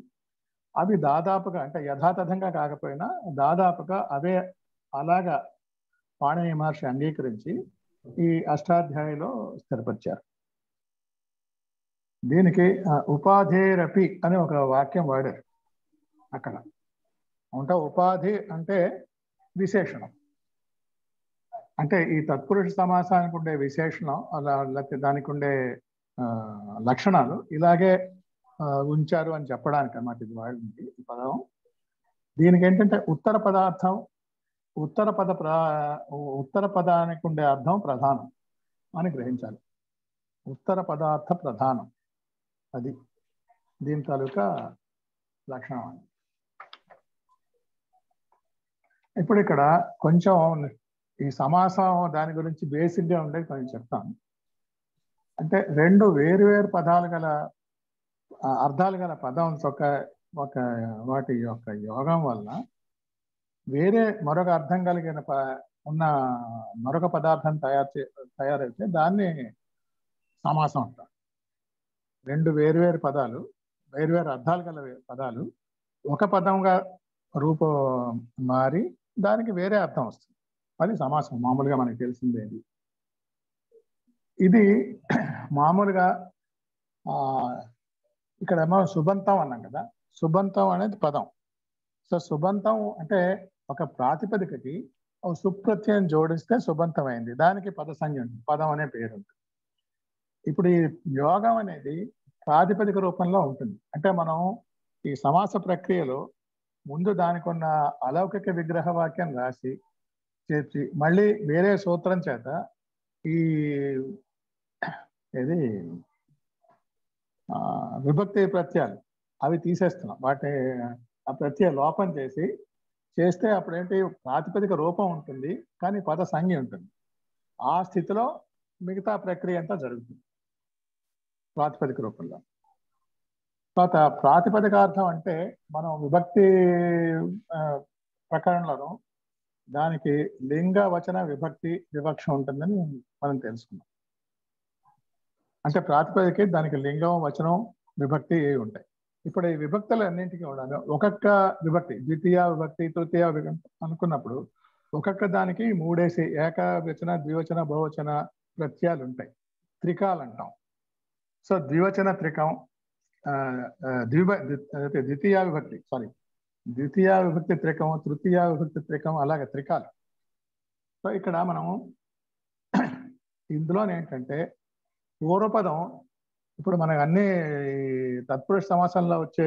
E: అవి దాదాపుగా అంటే యథాతథంగా కాకపోయినా దాదాపుగా అవే అలాగా పాణిని మహర్షి అంగీకరించి ఈ అష్టాధ్యాయిలో స్థిరపరిచారు. దీనికి ఉపాధేరపి అని ఒక వాక్యం వాడారు అక్కడ. అంటే ఉపాధి అంటే విశేషణం, అంటే ఈ తత్పురుష సమాసానికి ఉండే విశేషణం లేకపోతే దానికి ఉండే లక్షణాలు ఇలాగే ఉంచారు అని చెప్పడానికి అన్నమాట ఇది వాడింది ఈ పదం. దీనికి ఏంటంటే ఉత్తర పదార్థం, ఉత్తర పదానికి ఉండే అర్థం ప్రధానం అని గ్రహించాలి. ఉత్తర పదార్థ ప్రధానం, అది దీని తాలూకా లక్షణం అని. ఇప్పుడు ఇక్కడ కొంచెం ఈ సమాసం దాని గురించి బేసిక్గా ఉండేది కొంచెం చెప్తాను. అంటే రెండు వేరువేరు పదాలు గల అర్థాలు గల పదం వాటి యొక్క యోగం వల్ల వేరే మరొక అర్థం కలిగిన ఉన్న మరొక పదార్థం తయారైతే దాన్ని సమాసం అంటారు. రెండు వేరువేరు పదాలు, వేరువేరు అర్థాలు గల పదాలు ఒక పదంగా రూపం మారి దానికి వేరే అర్థం వస్తుంది, అది సమాసం. మామూలుగా మనకి తెలిసిందేది. ఇది మామూలుగా ఇక్కడ ఏమో సుబంతం అన్నాం కదా, సుబంతం అనేది పదం. సో సుబంతం అంటే ఒక ప్రాతిపదికకి ఒక సుప్రత్యయం జోడిస్తే సుబంతం అయింది, దానికి పద సంజ్ఞ ఉంటుంది, పదం అనే పేరు ఉంటుంది. ఇప్పుడు ఈ యోగం అనేది ప్రాతిపదిక రూపంలో ఉంటుంది. అంటే మనం ఈ సమాస ప్రక్రియలో ముందు దానికి ఉన్న అలౌకిక విగ్రహ వాక్యం రాసి చేర్చి మళ్ళీ వేరే సూత్రం చేత ఈ విభక్తి ప్రత్యయాలు అవి తీసేస్తున్నాం, వాటి ఆ ప్రత్యయ లోపం చేస్తే అప్పుడు ఏంటి ప్రాతిపదిక రూపం ఉంటుంది కానీ పద సంజ్ఞ ఉంటుంది. ఆ స్థితిలో మిగతా ప్రక్రియ అంతా జరుగుతుంది ప్రాతిపదిక రూపంలో. తర్వాత ప్రాతిపదికార్థం అంటే మనం విభక్తి ప్రకరణలో దానికి లింగ వచన వివక్ష ఉంటుందని మనం తెలుసుకున్నాం. అంటే ప్రాతిపదిక దానికి లింగం వచనం విభక్తి ఉంటాయి. ఇప్పుడు ఈ విభక్తులు అన్నింటికి కూడా ఒక్కొక్క విభక్తి, ద్వితీయ విభక్తి తృతీయ విభక్తి అనుకున్నప్పుడు ఒక్కొక్క దానికి మూడేసి ఏకవచన ద్వివచన బహువచన ప్రత్యయాలు ఉంటాయి, త్రికాలు అంటాం. సో ద్వివచన త్రికం, ద్వితీయ విభక్తి త్రికం, తృతీయ విభక్తి త్రికం, అలాగే త్రికాలు. సో ఇక్కడ మనము ఇందులో ఏంటంటే పూర్వపదం, ఇప్పుడు మనకు అన్ని తత్పురుష సమాసంలో వచ్చే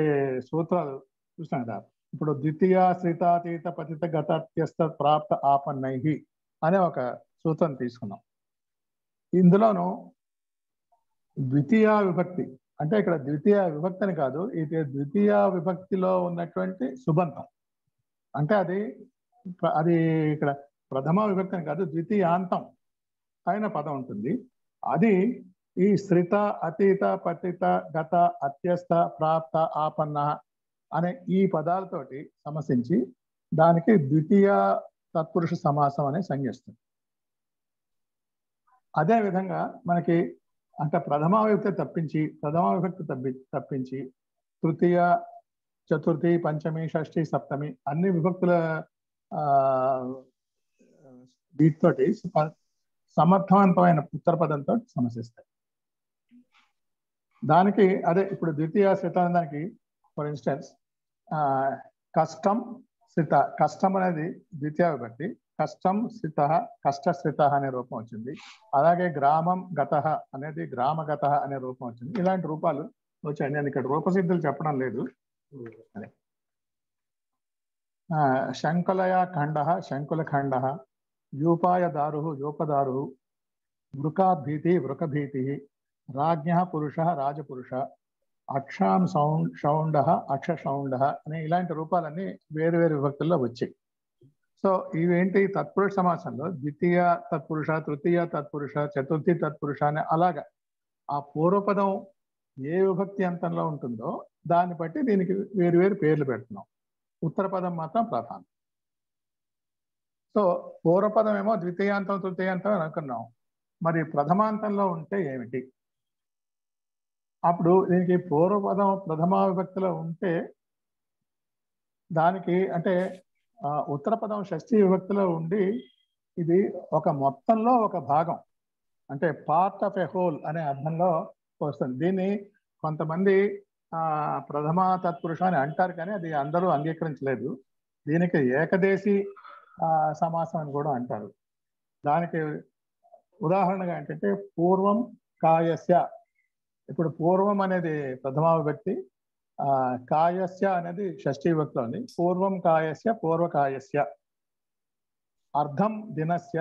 E: సూత్రాలు చూస్తాం కదా. ఇప్పుడు ద్వితీయ శ్రితాతీత పతిత గతాత్యస్త ప్రాప్త ఆపన్నైహి అనే ఒక సూత్రం తీసుకున్నాం. ఇందులోను ద్వితీయ విభక్తి అంటే ఇక్కడ ద్వితీయ విభక్తిని కాదు, ఇది ద్వితీయ విభక్తిలో ఉన్నటువంటి సుబంతం. అంటే అది ఇక్కడ ప్రథమ విభక్తిని కాదు, ద్వితీయాంతం అయిన పదం ఉంటుంది. అది ఈ శ్రిత అతీత పతిత గత అత్యస్త ప్రాప్త ఆపన్న అనే ఈ పదాలతోటి సమసించి దానికి ద్వితీయ తత్పురుష సమాసం అనే సంజ్ఞిస్తుంది. అదే విధంగా మనకి అంటే ప్రథమ విభక్తి తప్పించి తృతీయ చతుర్థి పంచమి షష్ఠి సప్తమి అన్ని విభక్తుల వీటితోటి సమర్థవంతమైన ఉత్తర పదంతో సమసిస్తాయి. దానికి అదే ఇప్పుడు ద్వితీయ శతానికి ఫర్ ఇన్స్టెన్స్ కష్టం స్థిత, కష్టం అనేది ద్వితీయ విభక్తి, కష్టం స్థిత, కష్టస్థిత అనే రూపం వచ్చింది. అలాగే గ్రామం గత అనేది గ్రామగత అనే రూపం వచ్చింది. ఇలాంటి రూపాలు వచ్చాయి. నేను ఇక్కడ రూపసిద్ధులు చెప్పడం లేదు. శంకులయ ఖండ, శంకుల ఖండ, యూపాయ దారు, యూపదారు, వృకాభీతి, వృకభీతి, రాజ్ఞ పురుష, రాజపురుష, అక్షాం షౌండ, అక్షషౌండ అనే ఇలాంటి రూపాలన్నీ వేరు వేరు విభక్తుల్లో వచ్చాయి. సో ఇవేంటి తత్పురుష సమాసంలో ద్వితీయ తత్పురుష, తృతీయ తత్పురుష, చతుర్థి తత్పురుష అని అలాగా ఆ పూర్వపదం ఏ విభక్తి అంతంలో ఉంటుందో దాన్ని బట్టి దీనికి వేరు వేరు పేర్లు పెడుతున్నాం. ఉత్తర పదం మాత్రం ప్రధానం. సో పూర్వపదం ఏమో ద్వితీయాంతం, తృతీయాంతం అని అనుకున్నాం. మరి ప్రథమాంతంలో ఉంటే ఏమిటి? అప్పుడు దీనికి పూర్వపదం ప్రథమా విభక్తిలో ఉంటే దానికి అంటే ఉత్తర పదం షష్ఠీ విభక్తిలో ఉండి ఇది ఒక మొత్తంలో ఒక భాగం, అంటే పార్ట్ ఆఫ్ ఎ హోల్ అనే అర్థంలో వస్తుంది. దీన్ని కొంతమంది ప్రథమ తత్పురుష అని అంటారు, కానీ అది అందరూ అంగీకరించలేదు. దీనికి ఏకదేశీ సమాసం అని కూడా అంటారు. దానికి ఉదాహరణగా ఏంటంటే పూర్వం కాయస్య. ఇప్పుడు పూర్వం అనేది ప్రథమా విభక్తి, కాయస్య అనేది షష్ఠీ విభక్తిలో ఉంది. పూర్వం కాయస్య, పూర్వకాయస్య, అర్ధం దినస్య,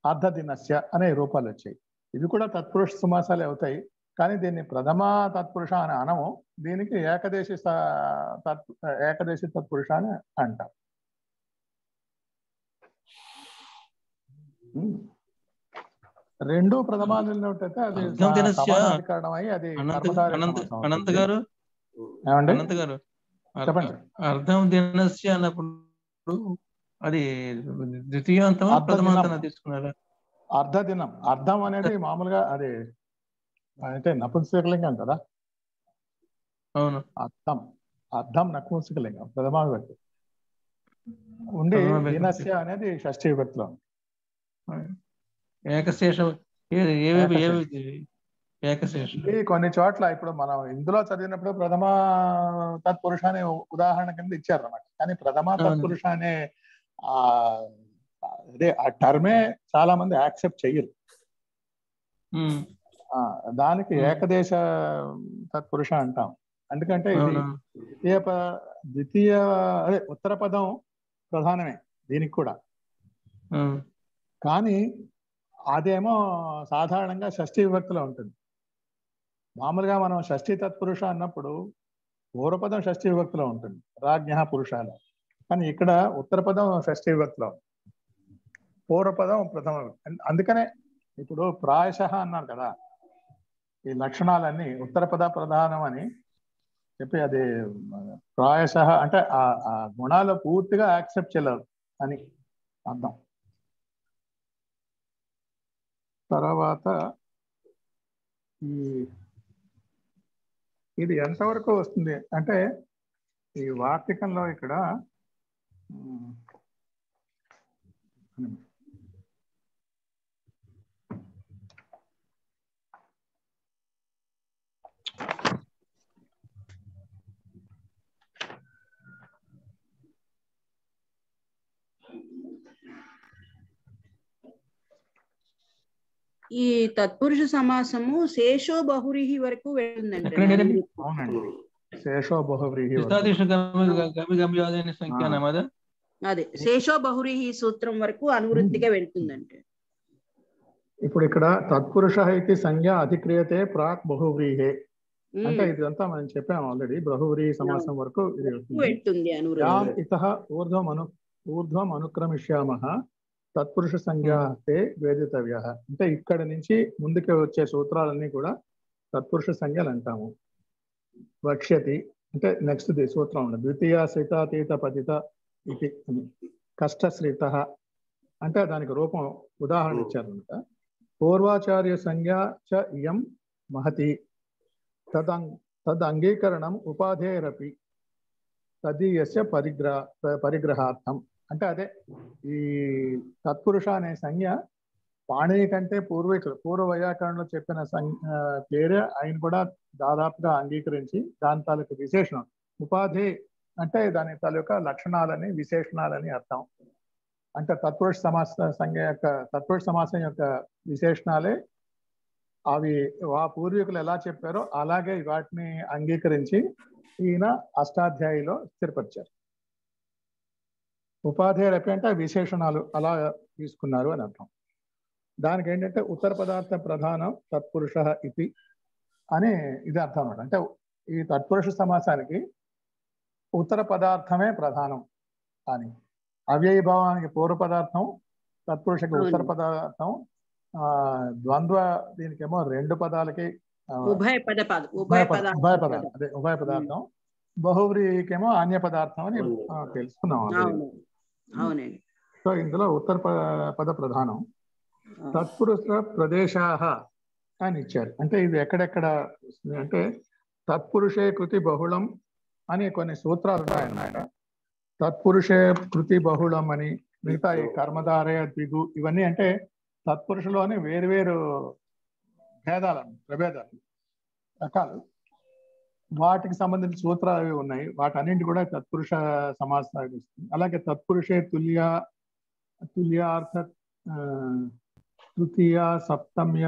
E: అర్ధ దినస్య అనే రూపాలు వచ్చాయి. ఇవి కూడా తత్పురుష సమాసాలే అవుతాయి, కానీ దీన్ని ప్రథమ తత్పురుష అని అనము. దీనికి ఏకదేశీ తత్పురుష అని అంటారు. రెండు ప్రథమాలు ఉన్నట్టయితే అది సమానాధికరణమై అది
C: అనంత గారు
E: చెప్పండి.
C: అర్ధం దినస్య అన్నప్పుడు అది ద్వితీయాంతమా ప్రథమాంతమా తీసుకున్నారా?
E: అర్ధ దినం, అర్ధం అనేది మామూలుగా అది అంటే నపుంసకలింగం కదా.
C: అవును,
E: అర్థం నపుంసకలింగం ప్రథమా విభక్తి ఉండి దినస్య అనేది షష్ఠీ విభక్తిలో ఉంది.
C: ఏకశేషం
E: కొన్ని చోట్ల ఇప్పుడు మనం ఇందులో చదివినప్పుడు ప్రథమ తత్పురుష అనే ఉదాహరణ కింద ఇచ్చారు అన్నమాట. కానీ ప్రథమ తత్పురుష అనే అదే ఆ టర్మే చాలా మంది యాక్సెప్ట్ చెయ్యరు. దానికి ఏకదేశ తత్పురుష అంటాం. ఎందుకంటే ఇది ద్వితీయ అదే ఉత్తర పదం ప్రధానమే దీనికి కూడా, కానీ అదేమో సాధారణంగా షష్ఠీ విభక్తిలో ఉంటుంది. మామూలుగా మనం షష్ఠీ తత్పురుష అన్నప్పుడు పూర్వపదం షష్ఠీ విభక్తిలో ఉంటుంది, రాజ్ఞ పురుషాల. కానీ ఇక్కడ ఉత్తర పదం షష్ఠీ విభక్తిలో, పూర్వపదం ప్రథమ. అందుకనే ఇప్పుడు ప్రాయశః అన్నారు కదా, ఈ లక్షణాలన్నీ ఉత్తర పద ప్రధానం అని చెప్పి అది ప్రాయశః అంటే ఆ గుణాలు పూర్తిగా యాక్సెప్ట్ చేయలేరు అని అర్థం. తర్వాత ఇది ఎంతవరకు వస్తుంది అంటే ఈ వార్తికంలో ఇక్కడ
A: ఈ తత్పురుష సమాసము శేషో బహువ్రీహి వరకు వెళ్తుందండి.
E: శేషో బహువ్రీహి
A: అదే శేషో బహువ్రీహి సూత్రం వరకు అనువృత్తిగా వెళ్తుందంటే.
E: ఇప్పుడు ఇక్కడ తత్పురుష ఇది సంజ్ఞ అధిక్రియతే ప్రాక్ బహువ్రీహే అంటే ఇదంతా మనం చెప్పాము ఆల్రెడీ. బహువ్రీహి సమాసం వరకు ఇది
A: వెళ్తుంది.
E: ఇతః ఊర్ధ్వం అనుక్రమిష్యామః తత్పురుష సంజ్ఞాతే వేదితవ్య అంటే ఇక్కడ నుంచి ముందుకు వచ్చే సూత్రాలన్నీ కూడా తత్పురుష సంజ్ఞలు అంటాము. వక్ష్యతి అంటే నెక్స్ట్ ది సూత్రం ఉంది. ద్వితీయ శ్రితాతీత పతిత ఇది అని. కష్టశ్రిత అంటే దానికి రూపం ఉదాహరణ ఇచ్చారనమాట. పూర్వాచార్య సంజ్ఞ చ ఇయం మహతి తద్ అంగీకరణం ఉపాధేరపి తదీయస్య పరిగ్రహార్థం అంటే అదే ఈ తత్పురుష అనే సంజ్ఞ పాణిని కంటే పూర్వ వైయాకరణలో చెప్పిన పేరే ఆయన కూడా దాదాపుగా అంగీకరించి దాని తాలూకు విశేషణం. ఉపాధి అంటే దాని తాలూకా లక్షణాలని విశేషణాలని అర్థం. అంటే తత్పురుష సమాసం యొక్క విశేషణాలే అవి ఆ పూర్వీకులు ఎలా చెప్పారో అలాగే వాటిని అంగీకరించి ఈయన అష్టాధ్యాయిలో స్థిరపరిచారు. ఉపాధ్యాయులు అంటే విశేషణాలు అలా తీసుకున్నారు అని అర్థం. దానికి ఏంటంటే ఉత్తర పదార్థ ప్రధానం తత్పురుష ఇది అని ఇది అర్థం అన్నమాట. అంటే ఈ తత్పురుష సమాసానికి ఉత్తర పదార్థమే ప్రధానం అని, అవ్యయభావానికి పూర్వ పదార్థం, తత్పురుషకి ఉత్తర పదార్థం, ద్వంద్వ దీనికేమో రెండు పదాలకి ఉభయ పదార్థం, బహువ్రీకేమో అన్య పదార్థం అని తెలుసుకున్నాం. సో ఇందులో ఉత్తర పద ప్రధానం. తత్పురుష ప్రదేశాః అని ఇచ్చారు. అంటే ఇది ఎక్కడెక్కడ అంటే తత్పురుషే కృతి బహుళం అని కొన్ని సూత్రాలు ఉన్నాయన్నమాట. తత్పురుషే కృతి బహుళం అని, మిగతా ఈ కర్మధారయ ద్విగు ఇవన్నీ అంటే తత్పురుషులోని వేరువేరు ప్రభేదాలు రకాలు, వాటికి సంబంధించిన సూత్రాలు అవి ఉన్నాయి. వాటన్నింటి కూడా తత్పురుష సమాసానికి వస్తుంది. అలాగే తత్పురుషే తుల్యార్థ తృతీయ సప్తమ్య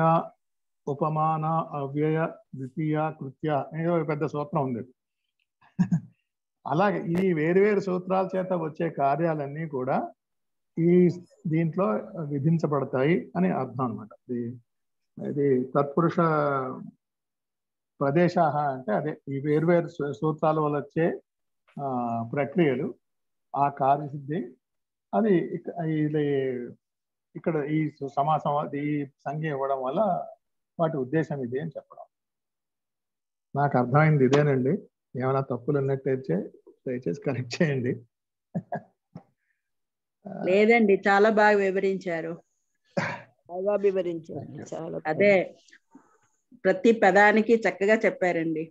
E: ఉపమాన అవ్యయ ద్వితీయ కృత్య ఏదో పెద్ద సూత్రం ఉంది. అలాగే ఈ వేరువేరు సూత్రాల చేత వచ్చే కార్యాలన్నీ కూడా ఈ దీంట్లో విధించబడతాయి అని అర్థం అనమాట. ఇది తత్పురుష ప్రదేశ అంటే అదే ఈ వేరువేరు సూత్రాల వల్ల వచ్చే ప్రక్రియలు, ఆ కార్యసిద్ధి, అది ఇక్కడ ఈ సమాసం ఈ సంఖ్య ఇవ్వడం వల్ల వాటి ఉద్దేశం ఇది అని చెప్పడం. నాకు అర్థమైంది ఇదేనండి. ఏమైనా తప్పులు ఉన్నట్టయితే దయచేసి కరెక్ట్ చేయండి.
A: లేదండి, చాలా బాగా వివరించారు. అదే ప్రతి పదానికి చక్కగా చెప్పారండి.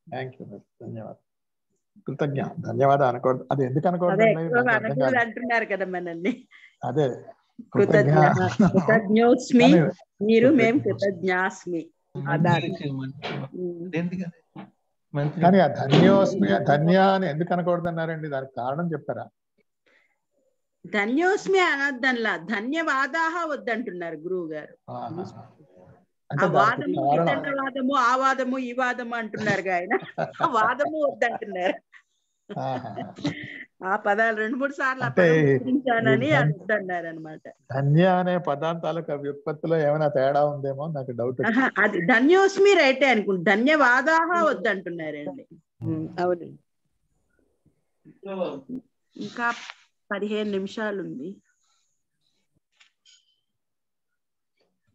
E: థ్యాంక్ యూ, ధన్యవాదాలు. కృతజ్ఞ ధన్యవాదాలు అనకూడదు, అది ఎందుకు అనకూడదు
A: అంటున్నారు కదా మనల్ని.
E: అదే
A: కృతజ్ఞోస్మి, మీరు మేము కృతజ్ఞాస్మి.
E: కానీ ఆ ధన్యోస్మి ధన్య అని ఎందుకు అనకూడదు అన్నారండి? దానికి కారణం చెప్తారా?
A: ధన్యోస్మి అనొద్దనలా, ధన్యవాదాహ వద్దంటున్నారు గురువు గారు. వాదము వాదము ఆ వాదము ఈ వాదము అంటున్నారు ఆయన, వాదము వద్దంటున్నారు. ఆ పదాలు 2-3 సార్లు ఉపయోగించానని వద్దన్నారు అనమాట.
E: ధన్య అనే పదాంతాలకు వ్యుత్పత్తిలో ఏమైనా తేడా ఉందేమో నాకు డౌట్.
A: అది ధన్యోస్మి రైటే అనుకుంటు, ధన్యవాదాహ వద్దంటున్నారండి. అవునండి. ఇంకా 15 నిమిషాలు ఉంది.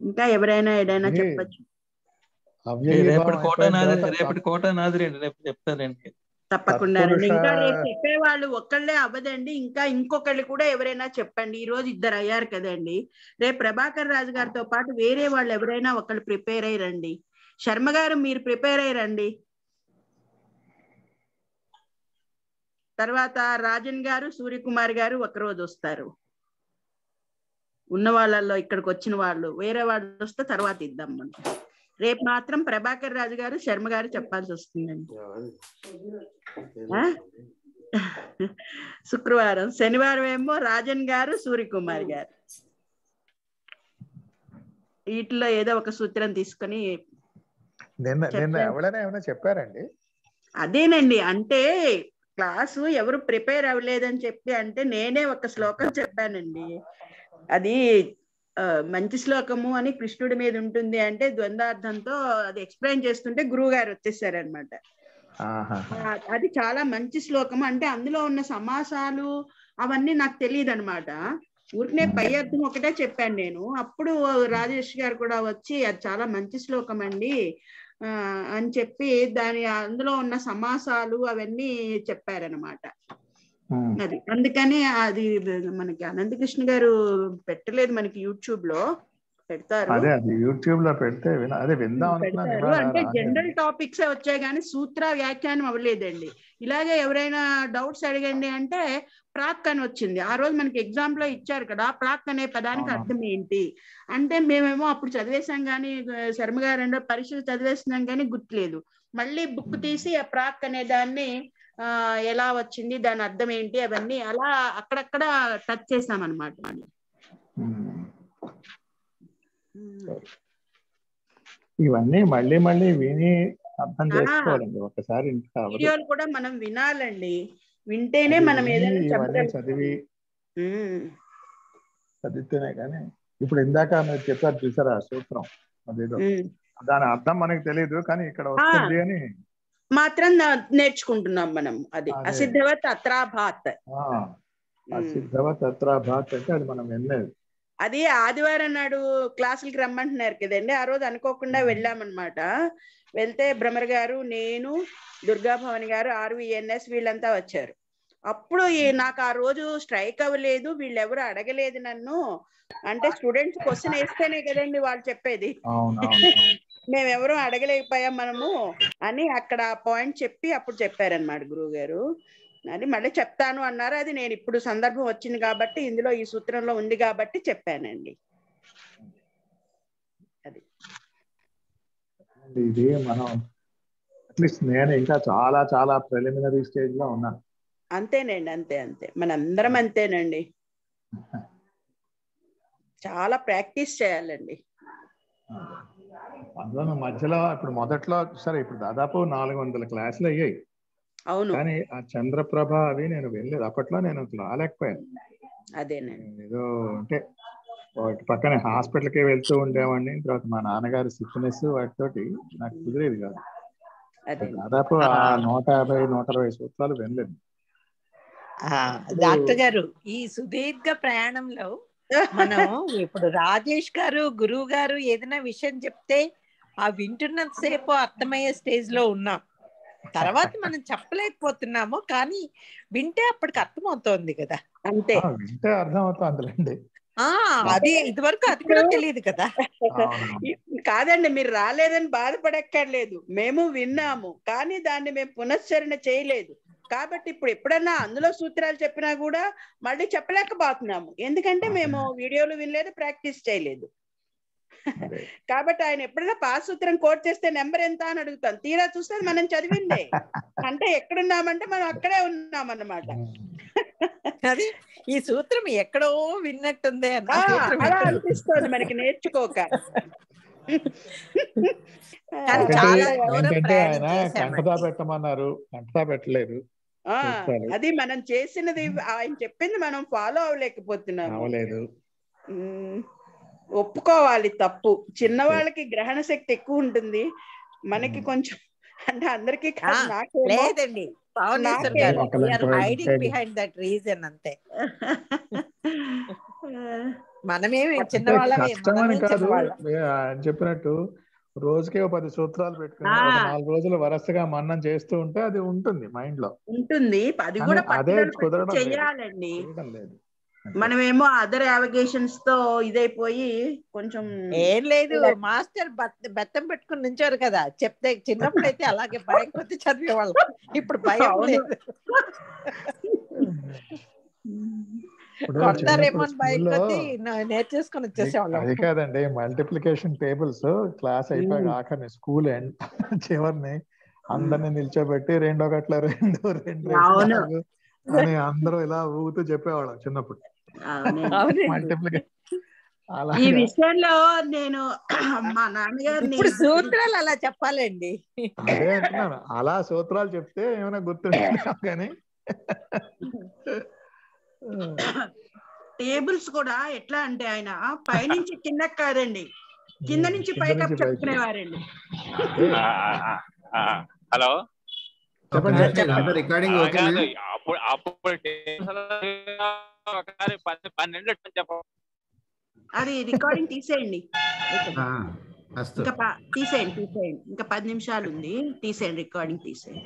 A: ఇంకా ఎవరైనా ఏదైనా చెప్పచ్చు.
C: రేపటి కోట నాదిరేండి, రేపు చెప్తారండి
A: తప్పకుండా. ఇంకా రేపు చెప్పేవాళ్ళు ఒక్కళ్ళే అవ్వదండి, ఇంకా ఇంకొకళ్ళు కూడా ఎవరైనా చెప్పండి. ఈ రోజు 2 అయ్యారు కదండి. రేపు ప్రభాకర్ రాజు గారితో పాటు వేరే వాళ్ళు ఎవరైనా ఒకళ్ళు ప్రిపేర్ అయ్యి రండి. శర్మ గారు మీరు ప్రిపేర్ అయ్యి రండి. తర్వాత రాజన్ గారు, సూర్యకుమార్ గారు ఒకరోజు వస్తారు. ఉన్న వాళ్ళల్లో ఇక్కడికి వచ్చిన వాళ్ళు, వేరే వాళ్ళు వస్తే తర్వాత ఇద్దాం మనం. రేపు మాత్రం ప్రభాకర్ రాజు గారు, శర్మ గారు చెప్పాల్సి వస్తుందండి. శుక్రవారం, శనివారం ఏమో రాజన్ గారు, సూర్యకుమార్ గారు. వీటిలో ఏదో ఒక సూత్రం తీసుకొని
E: చెప్పారండి.
A: అదేనండి, అంటే క్లాసు ఎవరు ప్రిపేర్ అవ్వలేదని చెప్పి అంటే నేనే ఒక శ్లోకం చెప్పానండి. అది మంచి శ్లోకము అని కృష్ణుడి మీద ఉంటుంది అంటే ద్వంద్వార్థంతో అది ఎక్స్ప్లెయిన్ చేస్తుంటే గురువు గారు వచ్చేసారనమాట. అది చాలా మంచి శ్లోకం. అంటే అందులో ఉన్న సమాసాలు అవన్నీ నాకు తెలియదు అనమాట. ఊరికనే పై అర్థం ఒకటే చెప్పాను నేను. అప్పుడు రాజేష్ గారు కూడా వచ్చి అది చాలా మంచి శ్లోకం అండి అని చెప్పి అందులో ఉన్న సమాసాలు అవన్నీ చెప్పారనమాట. అది అందుకని అది మనకి అనంతకృష్ణ గారు పెట్టలేదు, మనకి యూట్యూబ్ లో పెడతారు.
E: యూట్యూబ్ లో పెడితే
A: పెడతారు. అంటే జనరల్ టాపిక్స్ వచ్చాయి కానీ సూత్ర వ్యాఖ్యానం అవ్వలేదండి. ఇలాగే ఎవరైనా డౌట్స్ అడగండి అంటే ప్రాక్ అని వచ్చింది. ఆ రోజు మనకి ఎగ్జామ్ లో ఇచ్చారు కదా, ప్రాక్ అనే పదానికి అర్థం ఏంటి అంటే మేమేమో అప్పుడు చదివేశాం కానీ, శర్మ గారు పరీక్షలు చదివేస్తున్నాం కానీ గుర్తులేదు. మళ్ళీ బుక్ తీసి ఆ ప్రాక్ అనే దాన్ని ఎలా వచ్చింది, దాని అర్థం ఏంటి, అవన్నీ అలా అక్కడక్కడ టచ్ చేసామన్నమాట.
E: ఇవన్నీ మళ్ళీ మళ్ళీ విని అర్థం చేసుకోవాలండి ఒకసారి.
A: వీడియోలు కూడా మనం వినాలండి, వింటేనే మనం ఏదైనా
E: చదివితేనే కానీ. ఇప్పుడు ఇందాక మీరు చెప్పారు చూసారా సూత్రం, అదేదో దాని అర్థం మనకి తెలియదు కానీ ఇక్కడ వస్తుంది అని
A: మాత్రం నేర్చుకుంటున్నాం మనం. అది అసిద్ధవత్ అత్రాభాత్,
E: అసిద్ధవత్ అత్రాభాత్ అంటే అది మనం వినలేదు.
A: అది ఆదివారం నాడు క్లాసులకి రమ్మంటున్నారు కదండి, ఆ రోజు అనుకోకుండా వెళ్ళామన్నమాట. వెళ్తే భ్రమర్ గారు, నేను, దుర్గాభవాని గారు, ఆర్వీఎన్ఎస్ వీళ్ళంతా వచ్చారు. అప్పుడు నాకు ఆ రోజు స్ట్రైక్ అవ్వలేదు, వీళ్ళెవరు అడగలేదు నన్ను. అంటే స్టూడెంట్స్ క్వశ్చన్ వేస్తేనే కదండి వాళ్ళు చెప్పేది, మేమెవరూ అడగలేకపోయాం మనము అని అక్కడ పాయింట్ చెప్పి అప్పుడు చెప్పారనమాట గురువు గారు. అది మళ్ళీ చెప్తాను అన్నారు. అది నేను ఇప్పుడు సందర్భం వచ్చింది కాబట్టి, ఇందులో ఈ సూత్రంలో ఉంది కాబట్టి చెప్పానండి. అది
E: ఇది మనం అట్లీస్ట్ నేను ఇంకా చాలా చాలా ప్రిలిమినరీ స్టేజ్ లో ఉన్నాను.
A: అంతేనండి, అంతే మనందరం అంతేనండి. చాలా ప్రాక్టీస్ చేయాలండి.
E: అందులో మధ్యలో ఇప్పుడు మొదట్లో సరే, ఇప్పుడు దాదాపు 400 క్లాసులు అయ్యాయి.
A: అవును,
E: కానీ ఆ చంద్రప్రభ అవి నేను వెళ్ళలేదు. అప్పట్లో నేను రాలేకపోయాను.
A: అదేనండి,
E: ఏదో అంటే పక్కన హాస్పిటల్కి వెళ్తూ ఉండేవాడిని. తర్వాత మా నాన్నగారి సిక్నెస్ వాటితోటి నాకు కుదిరేది కాదు. దాదాపు 150-160 సూత్రాలు వినలేదు.
F: డాక్టర్ గారు, ఈ సుదీర్ఘ ప్రయాణంలో మనం ఇప్పుడు రాజేష్ గారు, గురువు గారు ఏదైనా విషయం చెప్తే ఆ వింటున్నంత సేపు అర్థమయ్యే స్టేజ్ లో ఉన్నాం. తర్వాత మనం చెప్పలేకపోతున్నాము, కానీ వింటే అప్పటికి అర్థమవుతోంది కదా.
A: అంతే,
E: వింటే అర్థం అవుతుందిలేండి.
F: అది ఇదివరకు అది కూడా తెలియదు కదా.
A: కాదండి, మీరు రాలేదని బాధపడక్కర్లేదు, మేము విన్నాము కానీ దాన్ని మేము పునశ్చరణ చేయలేదు. కాబట్టి ఇప్పుడు ఎప్పుడన్నా అందులో సూత్రాలు చెప్పినా కూడా మళ్ళీ చెప్పలేకపోతున్నాము, ఎందుకంటే మేము వీడియోలు వినలేదు, ప్రాక్టీస్ చేయలేదు. కాబట్టి ఆయన ఎప్పుడైనా పాస్ సూత్రం కోట్ చేస్తే నెంబర్ ఎంత అని అడుగుతాం, తీరా చూస్తే మనం చదివిందే. అంటే ఎక్కడున్నామంటే మనం అక్కడే ఉన్నామన్నమాట.
F: అది ఈ సూత్రం ఎక్కడో విన్నట్టుంది
A: అలా అనిపిస్తుంది మనకి నేర్చుకోక.
E: ఏంటంటే ఆయన కంటతా పెట్టమన్నారు, కంటతా పెట్టలేదు.
A: అది మనం చేసినది, ఆయన చెప్పింది మనం ఫాలో అవ్వలేకపోతున్నాము. ఒప్పుకోవాలి తప్పు. చిన్నవాళ్ళకి గ్రహణ శక్తి ఎక్కువ ఉంటుంది, మనకి కొంచెం, అంటే అందరికీ కాదు,
F: లేదండి. మనమేమి చిన్నవాళ్ళమే,
E: చెప్పినట్టు రోజుకే 10 సూత్రాలు పెట్టుకుని 4 రోజులు వరుసగా మన్నం చేస్తూ ఉంటే అది ఉంటుంది మైండ్ లో
A: ఉంటుంది. అది కూడా
E: అదే కుదరడం
A: చెయ్యాలండి. మనమేమో అదర్ యావిగేషన్స్ తో ఇదైపోయి కొంచెం
F: ఏం లేదు. మాస్టర్ బెత్తం పెట్టుకుని నుంచారు కదా, చెప్తే చిన్నప్పుడు అయితే అలాగే భయం కొద్ది చదివేవాళ్ళం, ఇప్పుడు భయం లేదు. కొడతారేమో అని భయం కొద్ది నేర్చేసుకుని వచ్చేసేవాళ్ళం.
E: అది కాదండి, మల్టిప్లికేషన్ టేబుల్స్ క్లాస్ అయిపోయాక ఆఖరిని స్కూల్ చివరిని అందరిని నిల్చోబెట్టి 2 గట్ల 2 అని అందరూ ఇలా ఊగుతూ చెప్పేవాళ్ళం చిన్నప్పుడు.
A: ఈ విషయంలో నేను మా నాన్నగారిని
F: సూత్రాలు అలా చెప్పాలండి.
E: అదే అంటున్నాను, అలా సూత్రాలు చెప్తే ఏమైనా గుర్తుంటాం కానీ
A: టేబుల్స్ కూడా ఎట్లా అంటే ఆయన పైనుంచి కింద కాదండి, కింద నుంచి పైకి చెప్పుకునేవారండి.
G: హలో
E: చెప్పండి.
H: రికార్డింగ్
A: అది రికార్డింగ్ తీసేయండి, ఇంకా తీసేయండి. ఇంకా 10 నిమిషాలు ఉంది, తీసేయండి, రికార్డింగ్ తీసేయండి.